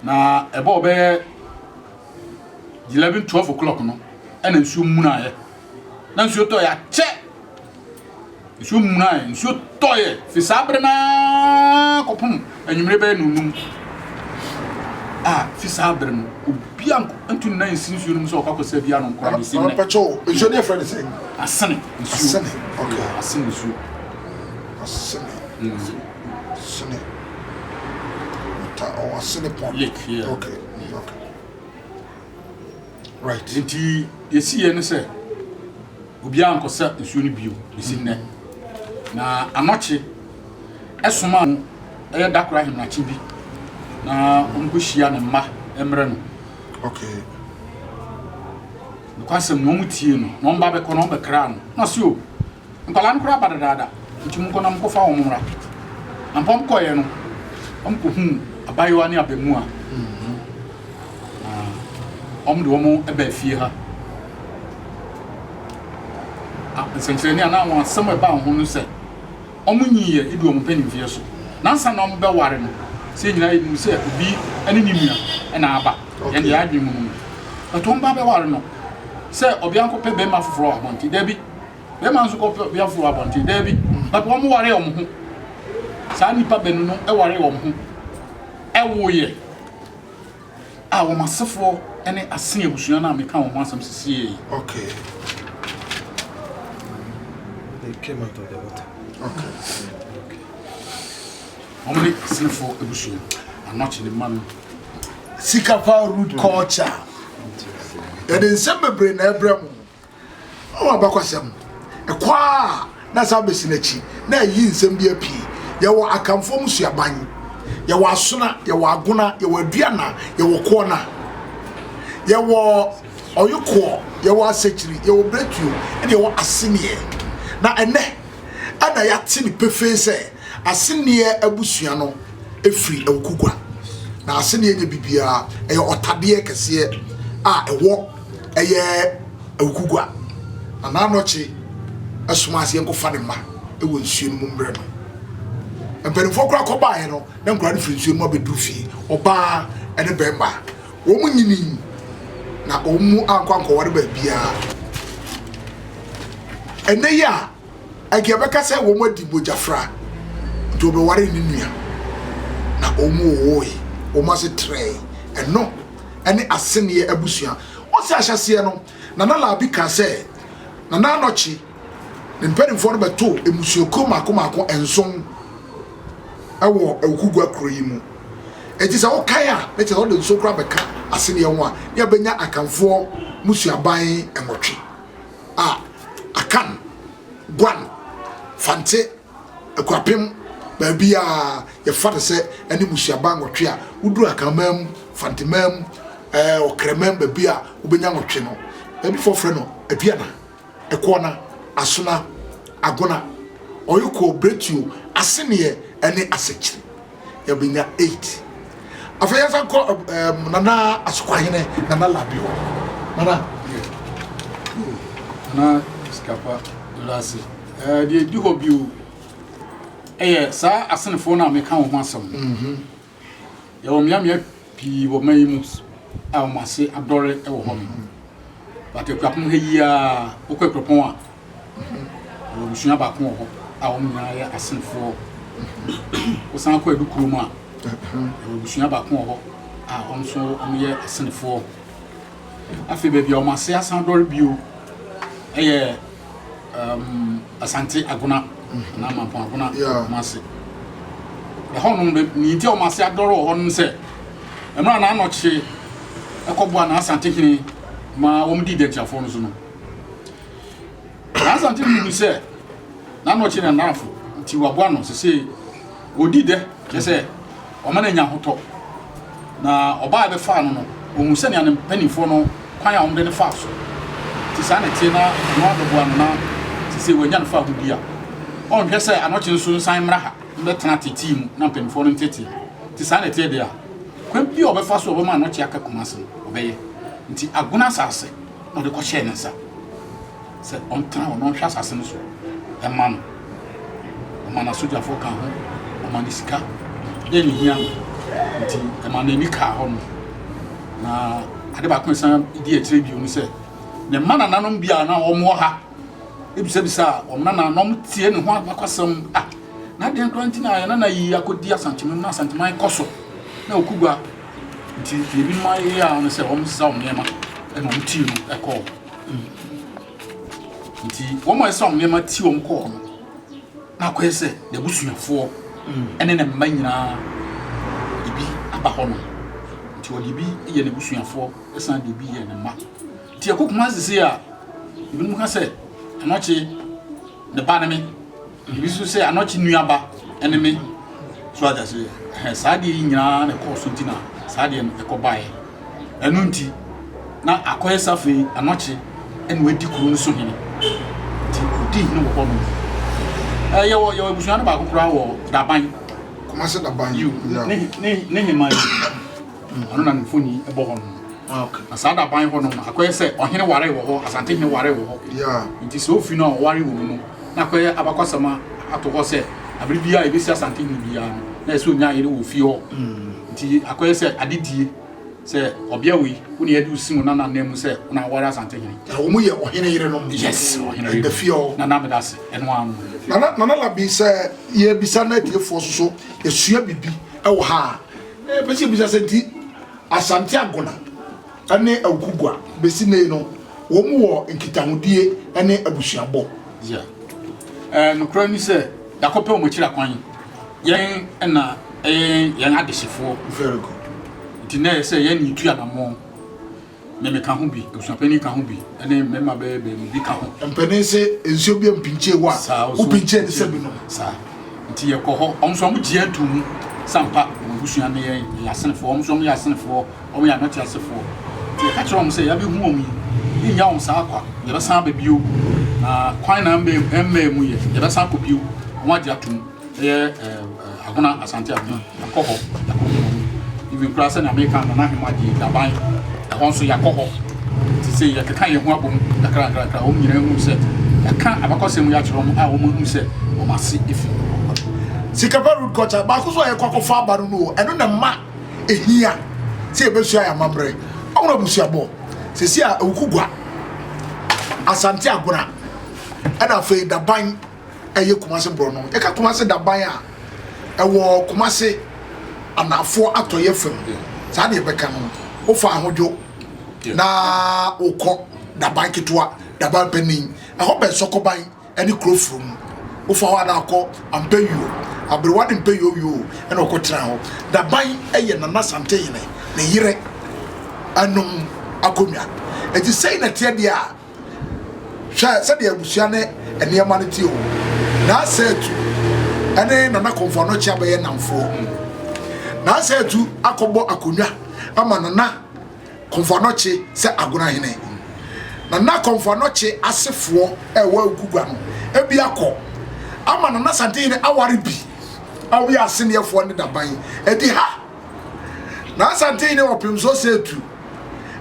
na ebe obe 11-12 o'clock no e na nsuo mu na ye na nsuo to ya che nsuo mu na ye nsuo to ye fi sabre na kopum enyumre be nunum fi sabre no obi anko antu na nsi nsuo no so okakose bia no nkora ni sin ne pacho nsuo ne friend say asene nsuo okay asene nsuo asene ta o asene pond lake yeah okay right enti yesi ye ne se obi anko se nsuo no bio ni sin ne na anoche esoma no e dakora him na chi bi na onkohia ne mma emre no okay kwasem no mutie no no mba be ko no be kra no na se o nkala no kra badada nti mun ko na mko fa wo mra ampom ko ye no amko hu abayo ani abemu a omdo mo ebe fie ha sencheni ana won asem eba ho no se omunyiye edu omo panimfie so nansa na omo be ware no se nyina edu se obi ani nimia na aba ye de adwi mu no atomba be ware no se obi anko pe be ma foforo abonti dabi be ma nso ko pe be aforo abonti dabi but omo ware omo ho sa nipa be no e ware omo ho e woye a wo masefo ene asen abusua na meka wo asem sisie okay they came out of the water okay omni sinfo abusua anoche the man Sikafa root culture and in some brain ebram o abakwasem ekwa na sa besinachi na yi nsem bia pi ye wo akamfo musuaban ye wo asona ye wo agona ye wo aduana ye wo kona ye wo oyuko ye wo asechiri ye wo bretuo ene ye wo asenie na ene ana ya tini pefe se asenie abusua no efri ewukugwa na asenie nye bibia eye otade kese a ewo eye ewukugwa na nanochi asuma ase enkofa ne ma ewo nsuo mu mbre no emperifo kura ko baaye no na nkura ne nsuo mu abedu fie oba ene bemba wo mu nyini na omu anko ware ba bia ene ya agiabeka se wo mu adibo jafra do be ware ni nua na omu oyi omu ase tre eno ene asene abusua o se ahyase no na na labi ka se na na anochi ne mpanimfo no beto emusuoko mako enson ewo ewukugwa kroyi mu etisa wo kan a ne tese wo de nso kra beka asene ho a ya benya akamfo musuaban enwotwe a akan gwan fante akwapem babia ye fata se ene musuaban nwotwe a wudu akamam fantemam okremam babia ubenya nwotwe no babi fofre no aduana ekona asuna agona oyuko bretuo asene ene asechiri ya benya 8 afaya san ko nana askwahene nana labio nana na skapa lasi die di hobio sa asenefo na meka ho asem ya wo miamia pi wo mayimu a wo mase adore e wo ho bate kwapon heya okwekropon a wo busua ba ko ho a wo nya ya asenefo wo san ko edu kuruma wo busua ba ko ho a on so on ye asenefo afi be bia o mase asan adore bio eye asante agona na mampon agona mase e hono ni nti o mase adore ho no se emra na anoche ekobua na asante kini ma wo mdi detiafo no so no na asante ni se na anoche na nafo nti wabua no se odi de je se o ma na nya hoto na oba be fa no no o mu se ne an panifo no kwan a o mde ne fa so ti sa na tie na no adobua no na se wanya no fa ho bia on hwe say anoche nso nsan mra ha mbetena tete mu na mpemfo no tete ti sa na te dia kwan bi obefa so obema anoche aka Kumase obeye nti aguna asase no de ko hye ne nsa se on tra on hwe asase no so e man na soja fo kan ho o man disika ye ni hia nti e man ni ka ho no na ade ba ko san di etire bi onu se ne man nanom bia na o mo ha ebisa o man nanom tie ne ho akwasam na de nkranti na na yi akodi asantim na asantiman koso na okugwa nti ebi ma ya no se o msa o nema e no mti no e ko nti wo mo esa o nema ti o mko no na kwese de busuafo ene ne mma nyina ibi aba ho no nti odi bi ye ne busuafo esan de bi ye ne mma nti akokuma sese a ibi mu ka se anoche ne ba na me ibi so se anoche nuaba ene me so ada se saade nyina ne ko so ntina saade no ekobae enu nti na akoyesa fe anoche ene wedi kuru nso hini nti odi no wo no yo busuan ba kokura wo daban Kumase daban ne hima ano na mfoni ebo ho no okay asa daban ho no akoyese ohene ware wo ho asante hene ware wo ho yeah nti so ofi no ware wo no na akoye abakwasama ato ho se abribia ebesi asante hene bia no na eso nya yire wo fi ho nti akoyese adidie se obia wi woni yedi usimu na nemu se na ware asante hene wo mu ye ohene yire no yes ohene yire the fio na medase eno anu nana labi se ye bisa na tie fo so esua bibi e wo ha besi bisa se nti asante agona ane akugwa besi nei no wo mu wo nkitahudie ane abusuabo yeah no kra ni se yakope o machira kwan yen na yen adesefo very good nti na se yen ni tu anamo me ka ho bi abusuapani ka ho bi ane me ma be bi ka ho empene se ensuo bi mpinche wa o pinche ne se bi no sa nti ye ko ho omso mo gia tumu sampa obusua ne yen yasenfo omso mo yasenfo o ya not yasefo ti ka tro mo se ya be hu omi ni nya om sa akwa ye be san ba bio na kwan na emme mu ye ye be san ko bio mo agia tum ye agona asante agona akoko even class na America na hema di daban honso yakoho ti se ye keka ye ho abom kra o nyina hu se ka abakosem ya kyerom a o mu se o mase efi sikapa root culture ba ko so ye kwakofa abaro no eno na ma ehia se e besua ya mabre awon abusuabo se si a okugwa asante agona ana fe daban eye Kumase bro no e ka Kumase daban a ewo Kumase anafo atoye fam sa de beka no o fa ahodwo na ukọ daban kitwa daban penin e ho be sokoban eni krofrum o fa wa na akọ ampeyo abrewa de mpeyo yo e na okotra ho daban eye na nasante yene ne yire anum akomia e ti sei na tie dia sha se de abusua ne ene ma ne tie o na setu ene na konfo no chia be ye namfo na setu akobo akonwa ama na konfanoche se agona hene na konfanoche asefo ewa okugwa no ebi akọ ama na sante ne aware bi awi asenefo ne daban edi ha na sante ne opimso setu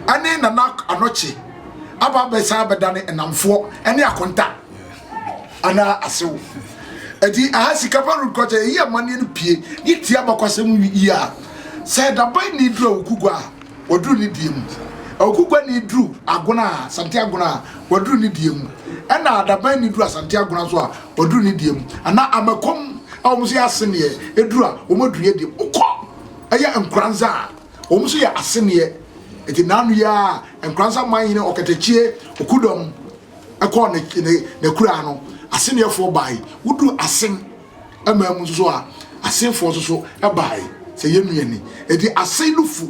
ane na anoche aba be sa bedane enamfo ene akonta ana asewo edi ahasi kaparu koje yi amane no pie ni tia bakwasem yi a se daban ni dro okugwa odru ni diem okugwa ni dru agona sante agona odru ni diem ena daban ni dru asante agona so a odru ni diem ana amakom awumso ya asene edru a omodru ye diem ukọ aya enkranza omso ya asene eti nanu ya enkranza man ne okatachie okudom ekọ ne kura no asene fo bai wudu asen amam so a asen fo so e bai se yenuani eti asen lufu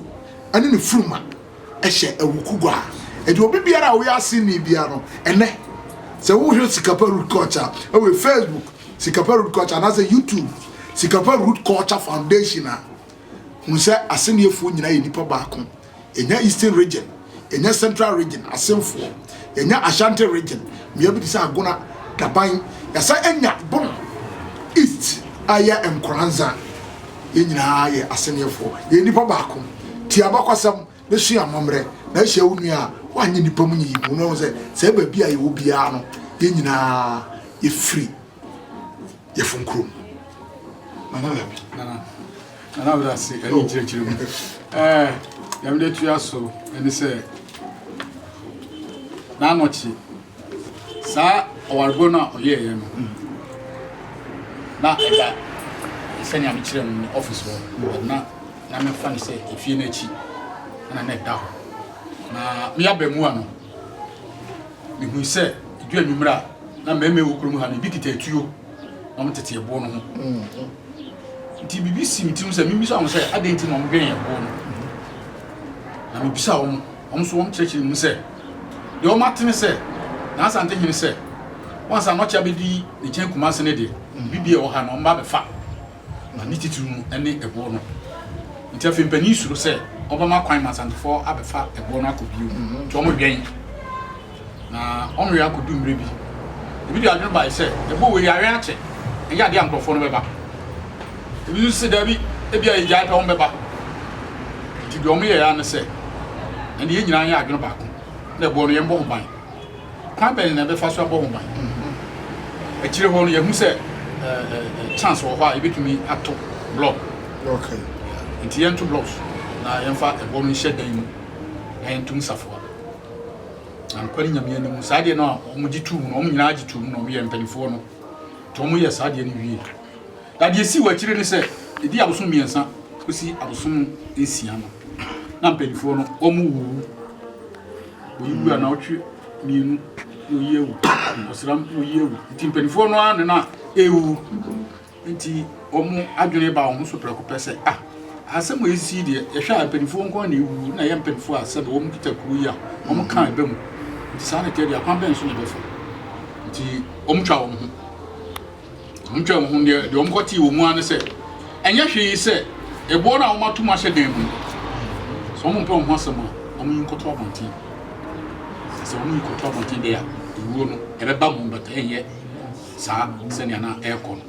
ane ne furuma ehye awukugwa edi obi biara wo ya sini bia no ene se wo hwe sikapa root culture we Facebook sikapa root culture na se YouTube sikapa root culture foundation a hunse aseni efu nyina ye nipa baako enya Eastern region enya Central region asenfo enya Ashanti region mia bi disa agona daban ya sa enya bon aya enkoranza yenyina ye asenefo ye nipa baako ti abakwasam ne su amomre na hye wonua wanye nipa mu yi mu no se ba bia ye wo bia no yenyina ye free ye funkrum nana wala se ani chire mu yamde tu aso eni se na anochi sa owargo na oyeye no na eba senya mi chire mu office wo na me fa ni se efie na chi na da ho na mi abemu ano mi hu se edu anwumra na meme wo krom ha ni bi kita etuo na mo tete ebo no ho nti bibi sim tim se mi bi so am se adenti na mo gwen ebo no na mi bisa wo so wo chechiri mu se de o matene se na asante hini se once anochi abedi ne chen kumase ne de bibi e wo ha no mba be fa na ni titiri mu ene ebo no nti afi mpani suru se obama kwan masantefo abefa ebo no akobiu nti o mo dwen na onu ya kodu mre bi ebi de adwon ba se ebo we yare ache eya de amkrofo no beba ebi se da bi ebi ayi ja ta o beba nti de o mo ye ya ne se ende ye nyina ya adwon ba ko na ebo no ye mbo ban kan ben na be fa so abo ban e kire ho no ye hu se chance wo ho a ebetumi ato block okay nti yentu blocks na yemfa ebo no hye dan mu na yentum safoa an kwani nyame anim saade no omugi tu no omu nyina agi tu no omu ye mpanifo no to omu ye saade no wie da de si wakire ne se edi abosom miensa kosi abosom esia no na mpanifo no omu wu oyiwu na otwe mienu oyewu osram oyewu nti mpanifo no an na ewu nti omu adwene ba omu so preko pese asem esi de yehwa mpanifo nko na ewu na ye mpanifo asem omu kita kuru ya omu kan ebem nti sana tedi akwan ben so ne befa nti omu twa omu de omu kwati omu an se enye hwe se ebo na omu atuma hye den mu so omu pe omu asem omu yinkoto abonti se omu yinkoto abonti de ya ewu no ebeba mu bata enye sa senia na aircon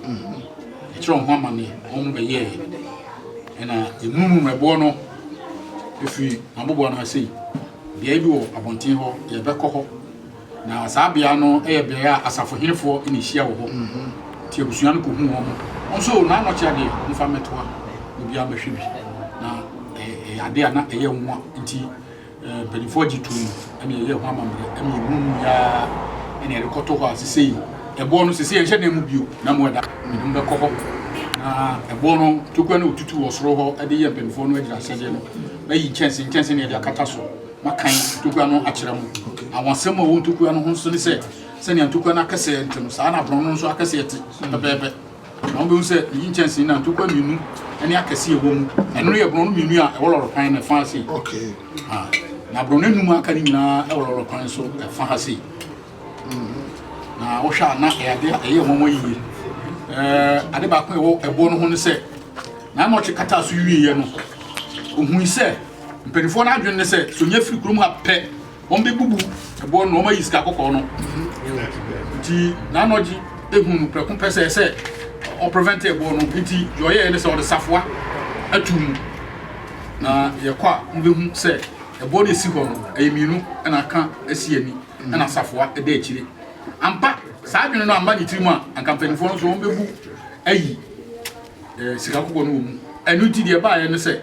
ekiro ho amane omu be ye ena emumu mebo no efi ambobo na sei bia bi wo abontin ho ye bekọ ho na saa bia no bia asafo hinfo eni hia wo ho ti ebusuan ko hu ho onso na no chia de mfa metoa obi amahwe bi na ade ana eye nwa nti benifo gitu eni eye ho amamre eni emumu ya eni rekoto ho asesei ebo no sesei enhye na mu bio na mo da ndum bekọ ho na ebo no tukwa na otutu wo soro ho ade ye benifo no agira sede no na yi chense ne de akata so makan tukwa no akyerɛ mu awonsɛm a wɔn tukwa no ho so ne sɛ ne tukwa na akɛsɛ ntem saa na bron no nso akɛsɛ ete bɛbɛbɛ na wɔn sɛ yi nkyɛnse na tukwa mienu ɛne akɛsɛ ɛwɔ mu ɛno yɛ bron no mienu a ɛwɔ lɔrɔ kwan na fa ase okay na bron no num aka ne nyinaa ɛwɔ lɔrɔ kwan so ɛfa ase na wɔhwɛ ana ɛyade ɛyɛ wɔn yie ade baako ɛwɔ ɛbɔ no ho ne sɛ na anɔtwe kata so wie no ohun sɛ mpanifo na adwene ne sɛ so nya firi krom ha pɛ on be bubu ebo no ma yiska kokko no nti na noji ehunu preko pese sɛ o prevent ebo no nti yoye ne sɛ o de safoa atum na ye kwa mbehu sɛ ebo de si hɔ no ayiminu na aka asi ani na safoa de akire ampa saa adwene no amba ni tirimu a anka mpanifo no so on bebu ayi sika kokko no mu enu ti de ba ye ne sɛ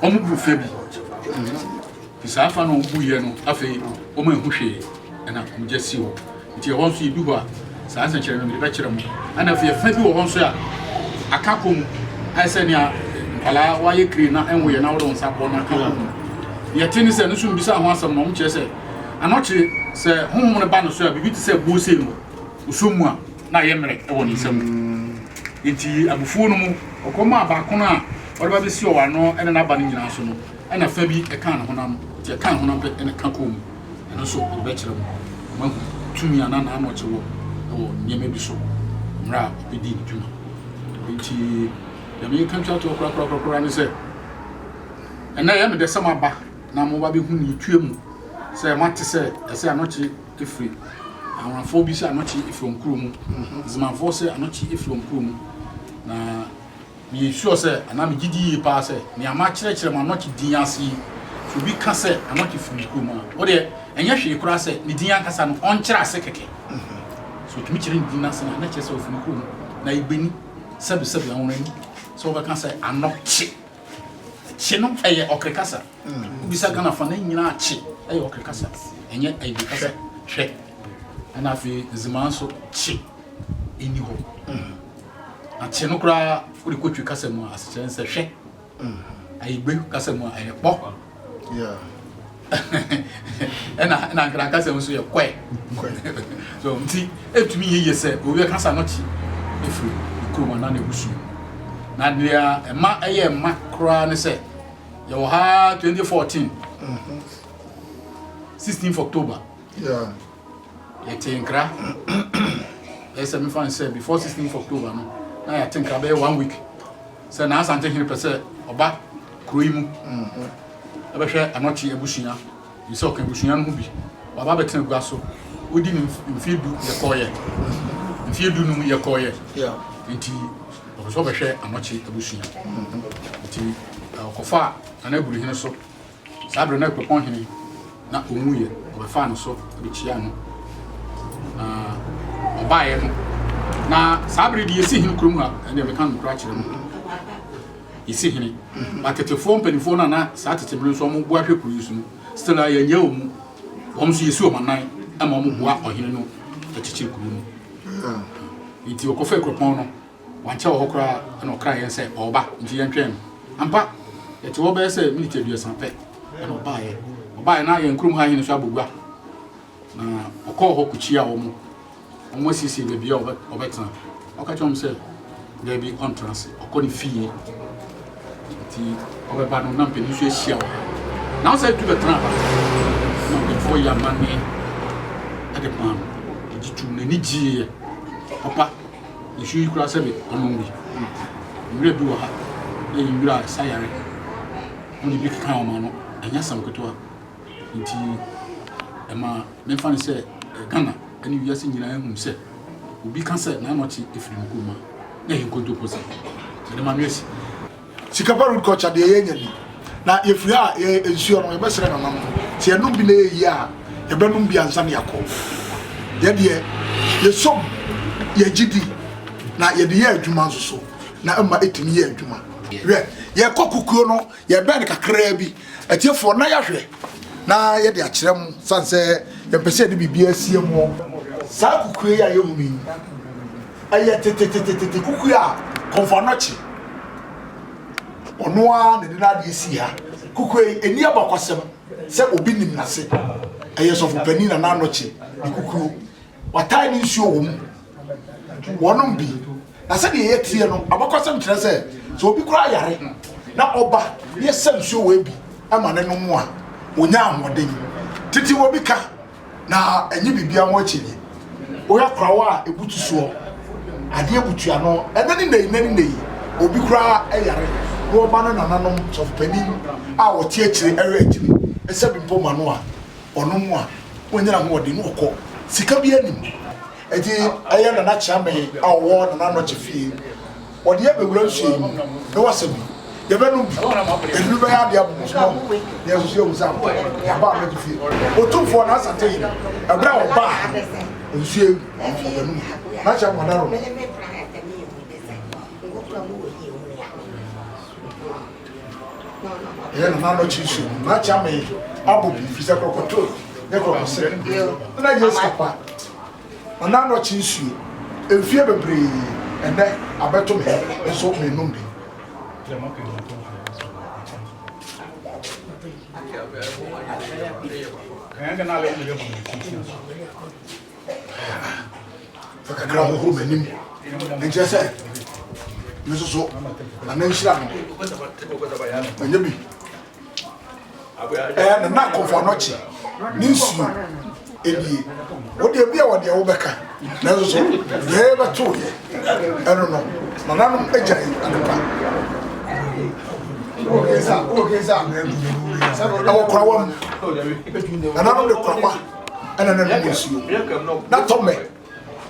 omu bu fa bi bisa afa no bu ye no afei omu ehu hwe na omje si ho nti e wonso yidu ho a saa san kyerɛ no me be kyerɛ mu ana afei fa bi wo wonso a akakom ai sɛ ne ala wa ye kri na enwo ye na wo don sa bo na aka ho ye tini sɛ no so bisa ho asɛm no omkyerɛ sɛ anɔkye sɛ honhom ne ba no so a bibi ti sɛ bo se no usomu a na ye mere e wo ne nsam nti abufuo no mu okoma ba ko no a ɔreba be si owa no ene na ba no nyina so no ena fa bi e kan honam ti kan honam pe ene ka kom eno so be kyerɛ mu ma tumi ana na anɔkye wo nyeme bi so mra be di tumi nti ya me kan twa to kra ne sɛ ena ya me de sama ba na mo ba be hu ni tuam sɛ mate sɛ ɛsɛ anɔkye efiri awanfo bi sɛ anɔkye efiri onkuro mu zimanfo sɛ anɔkye efiri onkuro mu na me sure say ana me gidi pa say me ama kire ma no din ase obi ka say ana ki firi ko ma o de enye hwe kura say ne din ankasa no on kire ase keke so tumi kire din ase na kire say ofiri ko na ibeni sabi anwoni so ba ka say anochi chi no eye okrikasa bisa kana fa na nyina chi eye okrikasa enye eye kasa hwe ana fi zimanso chi eni ho a chi no kura uri kotwi kasa mu asche nse hwe ayi gbe kasa mu ayi po yeah ena nkra kasa mu so ye kwe so nti etumi yeye se obi kasa no chi efiri kuruma na nebusu na dia ema eye ma kura ne se ye wo ha 2014 16th October yeah ye tinkra ese me fan say before 16th October no na ya tinkra be 1 week say na asante hiri pese oba kroimu ebe hwe anochi ebusuya you say okan ebusuya no bi baba betin gua so odi ni mfiedu ye koye mfiedu no ye koye yeah nti so be hwe anochi ebusuya nti kofa ana eburu hene so sabre na kwepon hene na omuye obefa no so be chia no obaye no na sabre di yesi hene krom ha ene me kan kra kire no yesi hene maketefo mpanifo na sa tetemre so mo bua hwe kuru yusu no still ya nya omu wom so yesi o manan ama mo bua ohene no techichi kuru no nti okofa kropon no wancha wo kra na okra yen se oba nti yen twen ampa eti wo be se military du sanpe na obaye na yen krom ha hene so abogua na okọ ho kuchia wo mo sisi be bia obetan oka chom se there be on trans okọ ni fie ti obeba no na mpeni so ehia wo na say tu be tran ba no before ya mane ade pan ejitu na ni gie papa isu ikura se be onu bi mire bi wo ha e yura sayare oni bi kan o ma no anya sam ketewa nti ema me fa ni se Ghana ani wiase nyina ehun se obi kan se na anochi efiri nkoma na hin konto posa de ma miesi sikaparu culture de yenya ni na efiri a ensuo no be sere na nam ti enum bi na eyi a ye benum bi ansa na yakọ ye de ye som ye gidi na ye de ye adwuma nso na ema etimi ye adwuma we ye kokukuo no ye be ne kakra bi etiefo na ya hwe na ye de akyerem sanse ye pese de bibia sie mo sa kukuo ya ye humi aye tete kukuo a konfanochi onoa ne na de si ha kukuo eni abakwasem se obi nim nase aye so fopani na anochi kukuo watai ni nsuo wo mu wonom bi na se de ye tie no abakwasem kire se so obi kura yare na oba ye sem nsuo wo bi ama ne no mu a onya ahoden titi wo bi ka na enyi bibia mo akini oya krawa ebutu so ade ebutu ano enani nei obi kura eyare wo ba na nananom so panin a wo tie akire ere akiri ese bi mpo ma no a ono mu a onyira ho ode no okọ sika bi anim eti aya na na cha me a wo na no chefie ode e bewura nsuo mu no wasabi ye benu enu be ya de abu so ye so ye musa ya ba me chefie otumfo na asante yi ebra wo ba nsuo benu na cha mo daro ye na no chisu na cha me abu bi fisa krokoto ne krokose na je skapa na no chisu efie bebre ene abeto me so me numbi kanga na le mo fakakra ho menim nje se mesoso na nshira no anya bi na konfo anochi ni nsu edie wode bia wode wo beka na nso ye beto ye eno no na nanu ejai adepa okeza na wo kwa wam na nanu de kwa ana na nsu na tome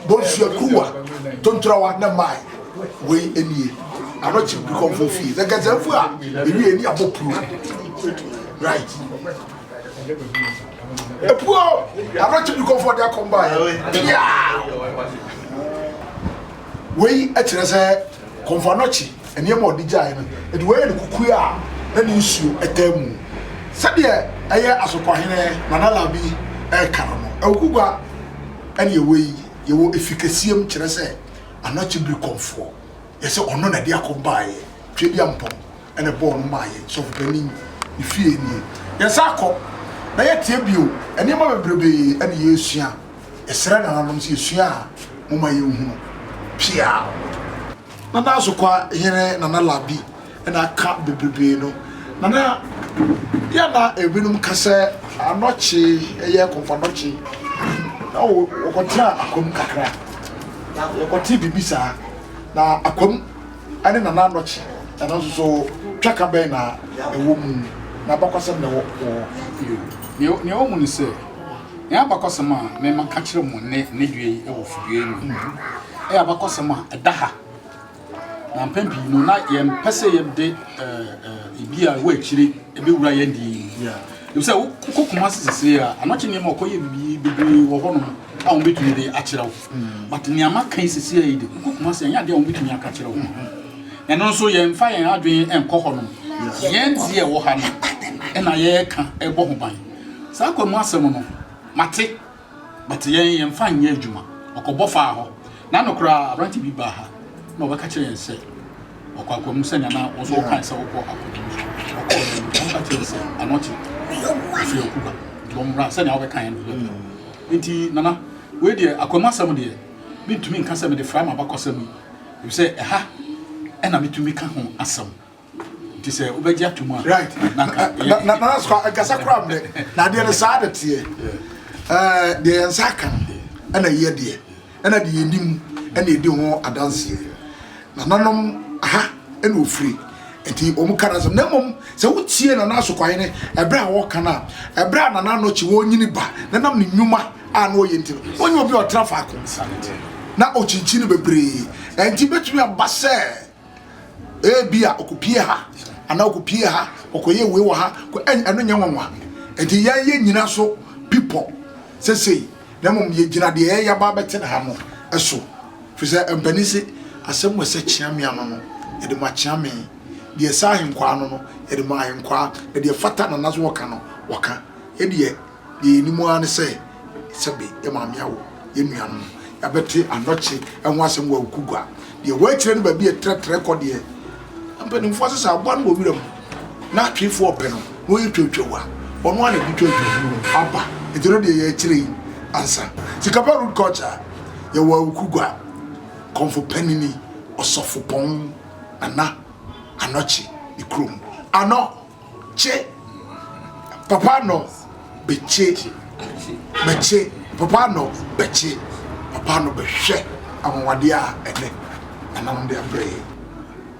bonsu akuwa tontrawa na mai we enie anochi bi comfort fee the gazafu a ebi eni abopru right epuo anochi bi comfort dia combine yeah we ekyere say comfort anochi eni mo digya no edi we ne kuku a na ni nsuo etamu sade eye asokwahene manala bi e kara no ekugwa eni ewe yewo efikasiem kyere say anochi bi comfort yese ono na dia combine twedi ampom ene ball no maaye so fupani ifie ni yesa akọ na yetie bio eni ma bebrebe ene yesua esere na nanom se yesua moma ye hu pia na na so kwa here na na labi ene aka bebrebe no na ya na ebinum kase anochi eye konfanochi na wo kotia akom kakra ya koti bibisa na akom ane na na anochi ana so twaka ben na ewo mu na bakwasem na wo ne o mu ni se ne abakwasem a me maka kire mu ne due e wo fudue ni e abakwasem a edaha na mpempi no na ye mpese ye de ibi a wo akire e be wura ye ndi you say kokoma sisi a anochi ne ma okoye bibi wo hono a wo betumi de akire wo but ne amaka sisi a ide kokoma se anya de wo betumi aka akire wo eno nso ye mfa ye adwen enko hono ye ndi e wo ha no e na ye ka e bo ho ban sa kwamu asem no mate but ye mfa nya adwuma okobo fa ho na nokra abranti bi ba ha na obeka kire yen se okwamu se nya na wo so kan se wo ko akodu okwa kire se anochi fi okuba domra se nya obeka yen nti nana we de akwamu asem de bintumi nka se me de fra ma bakosem you say ha ena mitumi ka ho asem ti se obeji atuma right na so agasa kram de na de ne saade tie de ensaka ena ye de ena de yenim ena edi ho adanse na nanom ha ena ofri enti omukara na mom se wotie na naso kwan ne ebra wo kana ebra na na no chi wo nyini ba na nam ne nwuma a na oye ntiro onye obi o traffic na ochichi ne bebre enti betumi abase bia okupie ha ana okupie ha okoye we wo ha ko eno nya nwanwa enti ye nyina so people sesei na mom ye gina de ya ba bete na ha no eso fi se empani se asem we se chiame ano no ye de ma chiame de sa henkwa no no ye de ma henkwa de fata na nazo woka no woka ye de nimu an se sebe ye ma miawo ye nua no ya bete anoche enwa asem wa okugwa de wa kire no ba bi etre ko de ampani mfo se agba no obiram na twefo openo no ye twetwewa ono ana bi twetwewa aba etero de ye kire ansa sikapa root culture ye wa okugwa konfo panini osofo pon ana anochi ikrom ano che papa no beche papa no beche papa no behwe amwade a ene anam de abre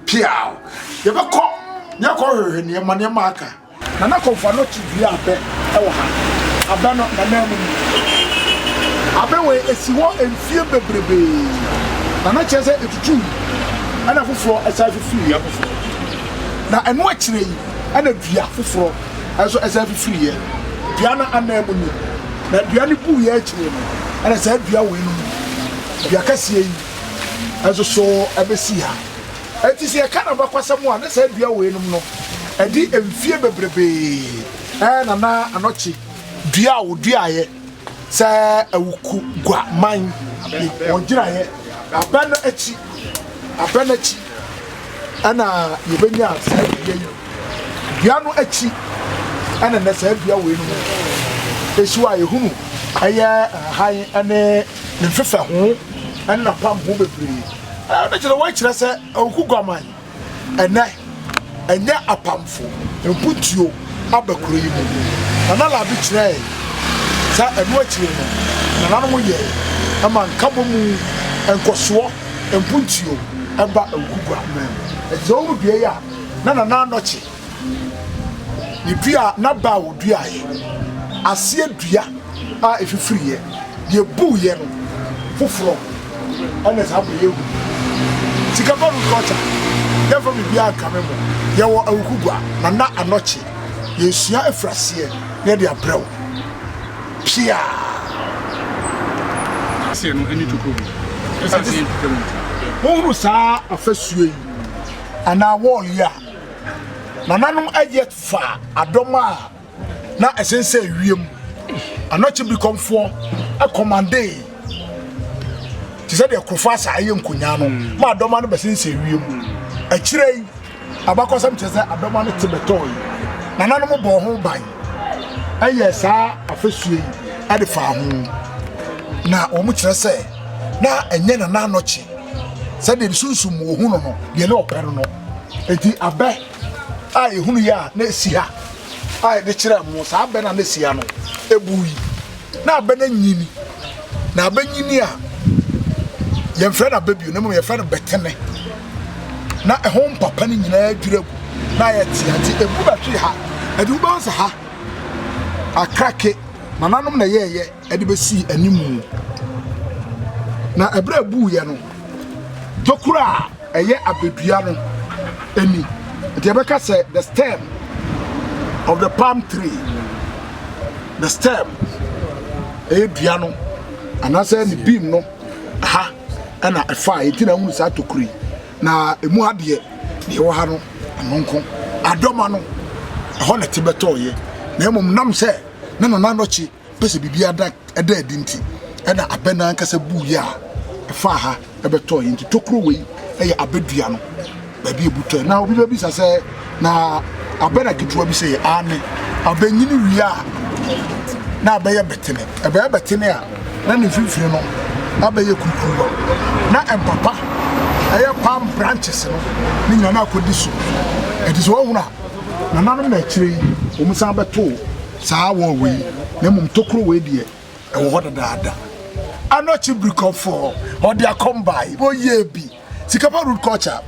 piao ye beko nyako hwe ne ma aka na konfo anochi bia abe e wo ha abe no na namu abewe esiwo enfie bebrebe na chese etutu ana foforo esa fifiri ya foforo na eno akire yi ana dua foforo eso esa fifiri ya dua na anamu ni na dua ni bu ya akire no ana sa dua we no dua kasie yi eso so ebesi ha enti se kana bakwasam a na sa dua we no edi enfie bebrebe na anochi dua wo dua ye sa awuku gwa man onjira ye abana echi ana yebenya sa ye dua no echi ana na sa dua we no esiwa ye hunu aya han ane ne fefe ho ana pam ho bebre na kire wa kire se awuku gwa man enya apamfo emputuo abakuro yi mu na la bi kire sa enu akire no na nanu ye ama nkabo mu enkoso emputuo eba awukugwa man ezo mu bia ya na anochi ni dua na ba wo dua ye ase dua a efifiri ye de bu ye no foforo ana sa bo ye gu Sikapa root culture. Therefore, we are coming. You are a Ukugwa, Nana Anochi. You see a frassier near the Abreu. Pia. See, no, any to go. Who saw a first way? And now, wall ya. Nananum ayet fa adoma na esense wiem anochi become for a commande ti say de krofasa aye nkonya no ma adoma no besense wiem akirei abakosam ti say adoma no tibetoy nananum bo ho ban aye sa afesue ade fa ho na omu kire say na enye na anochi say de sunsum wo hu no de le opere no enti abe ai hunu ya na sia ai de kire mo sa be na sia no ebuyi na be na nyini na be nyini a ye mfre na baby no mo ye fre no betene na ehom papa ni nyina adwiragu na ye tiati ebu ba twi ha edu ba nsa ha akrake mananom na ye ede be si animu na ebra bu ye no tokura eye abedua no eni Rebecca said the stem of the palm tree, the stem, piano, and I said the beam no, and a fire, it didn't want to create. Now, a more dear, the Ohano, and Monco, Adomano, a honey Tibetoye, Nemum Nam said, Nano Nanochi, Pessi be a dead dinty, and a benanca booya, a fire, a betoy into Tokruwe, a bedriano. Baby buto na obi baby say na abena kitwa bi say ane abenyini wia na abeya betene abeya betene a na ne fifiri no abeya kukuru na empapa aya palm branches no ni nyana akodi so it is wo huna na nanom na akire o musan beto saa wo we na mum tokro we de e wo hoda daada anochi bricofo or dia come by bo ye bi sikapa root culture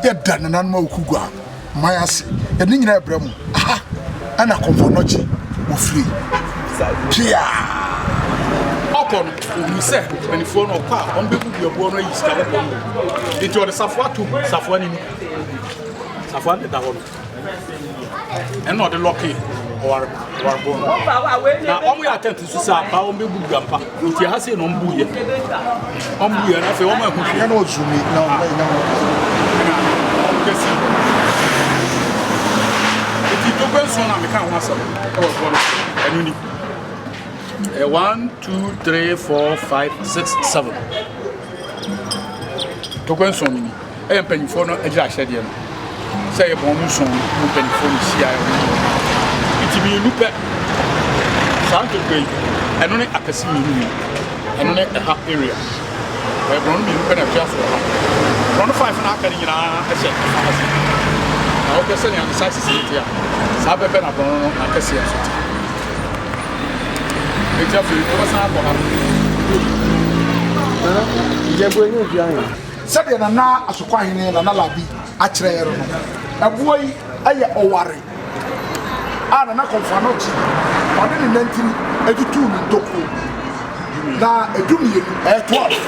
yeda nananma okugwa mayase yedi nyina ebremu aha ana konfonochi ofri pia okon we say when the phone okwa on be bubu ebo no yis ka ebo no into the safwa to safwa ni safwa de da hono and not the lucky or bone na omo ya attempt to say ba on be bubu ampa nti ha say no mbuye na fe omo ehun ya no zumi na if you don't go so now, we can't answer. 1, 2, 3, 4, 5, 6, 7. To go so many. I am penny for no edge. Say a bomb song, no penny for the CIA. It be look at Santo Gray, and only a casino, and only a half area. I don't mean a just 1 5 and I can I hope you're selling on the size here. Sabe Pena Bono, I can see a sort. It's a few said the na asukwa hene na labi a kyerɛ no aboy aye oware ana na konfanochi ɔde ne nantiri edutu ne ntoko na edumi 12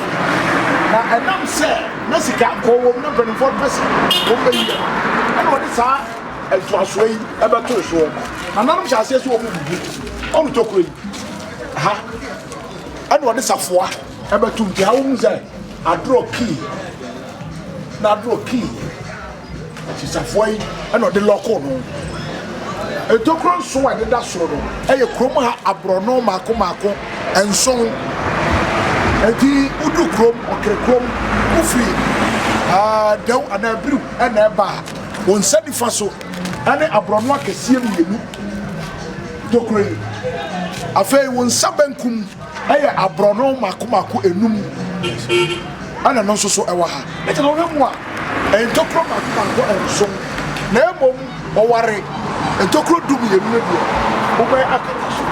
na enam sɛ na sika kɔwɔ na benefit person wo bayi na ɔde saa ɛtoaso yi ɛbɛto so na nanam hyɛ ase so wo bubu ɔno tokoro yi aha ɛna ɔde safoa ɛbɛto nti ha wo mu sɛ adro key na adro key safoa yi ɛna ɔde lɔko no etokoro nso a ɛde da soro no ɛyɛ kurom ha abrono mako enson eti udu krom okre krom ufri daw anabiru ana eba won sadi faso ane abrono akese mienu dokre afei won sabankum eye abrono mako enum ana no so ewa ha eti no hemu a entokro mako enson na emom oware entokro dum yenu ne dio obey akata so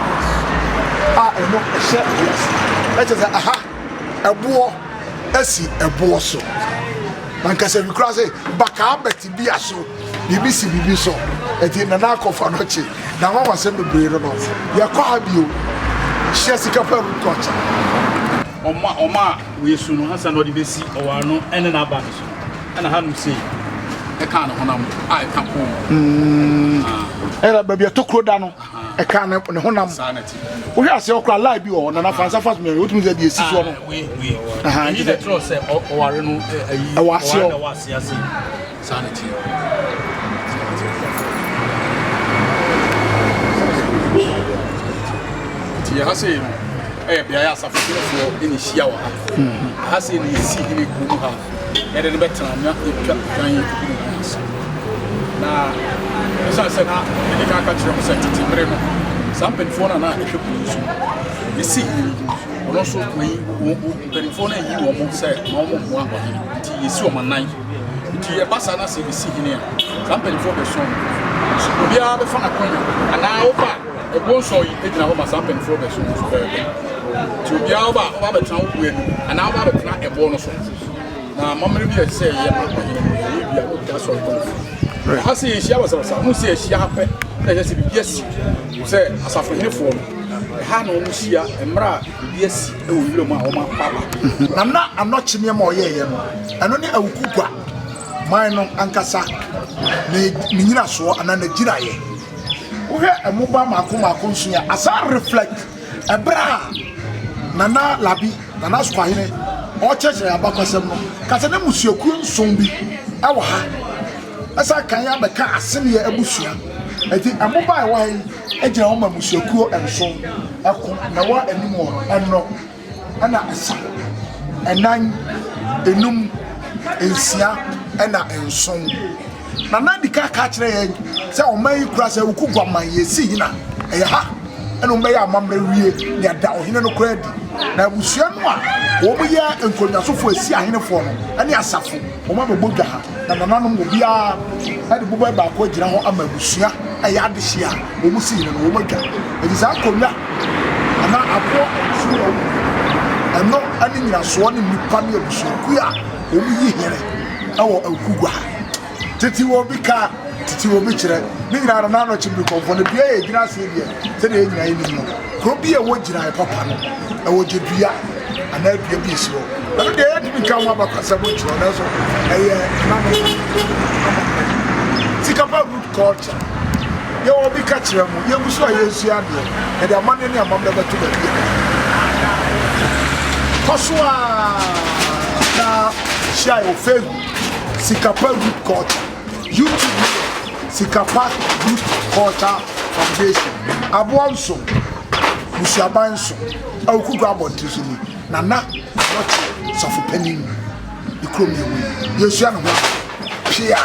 eno ehye yes eti say aha ebo esi ebo so manka se bikra say baka beti bia so bibisi bibi so eti na na kofa no chi na wa wase bebre no ya kwa abio hye sika paru kocha oma we su no hasa no de besi owa no ene na ba so ana hanum sei e ka no honam a e ka ko era baby atokro da no e ka ne honam wo hwe ase okra live bi wo na na fansa fast me wo tumi ze di esi so no we aha ndi the trust say o ware no ayi wa ase sanity ti ha sei no bia ya asafofo eni hia wa ha sei ni si ni ku ha e de betra na etwa kan yi ku na esa na ni ka ka tiro se titi mre no sampen fona na ehwe ku su ni si ni ono so ku yi pen fona yi wo mo se no mo mo akwa ti yesi o manan ti e basa na se ni si ni sampen fo be so bia be fona konya ana oba e bon so yi e dina ho ma sampen fo be so ti bia oba be tran wo enu ana oba be tran e bo no so na mamre bi e se ye akwa yi bia o ka so ko hasi ehia wasawasa mu se ehia hape na je se bibiasi se asafo hinefo ha na omu hia emra bibiasi e wo yiro ma o ma papa na anochi me ma oyeye no eno ne awukugwa man no ankasa ne nyina so ana na gira ye wo he emuba mako nso ya asa reflect ebra na labi na skwa hine o chechere abakwasem no kase ne musuaku nson bi ewo ha asa kan ya be ka asem ye abusua enti amoba e wa yi egira wo ma musuaku enso eko na wa animo enno ana asa enan enum ensia ena enson na dika ka kire ye se o mai kura se ukugwa man ye si hina e ha ena o mai amamre wie ne da o hina no kura di na abusua no a wo mo ye enkonyasofo asi ahenefo no ene asafo o ma be bodwa ha na nananom obia ade bobo ba ko gira ho ama abusua e ya de hia o mu si hina no wo modwa e di sa konwa ana apo su o eno ani nyina so ne nipa ne abusua ku ya o mu yi here awo akugwa titi wo bika titi wo bikire ni nyina na no chimbi konfo ne bia e gira se bia se de nyina yi no kro bia wo gira e papa no e wo jedua ana bia bi si wo na de e di kan wa ba kwasa bo chiro na so eye na no Sikapa root culture ye wo bika kire mu ye guso yesu ade e de amane ne amambe beto ba bia koswa na share your Facebook Sikapa root culture YouTube Sikapa root culture foundation abonso musiabanso awukugwa abontiso ni nana watch sofu penin ikrom yewe yesu anu pia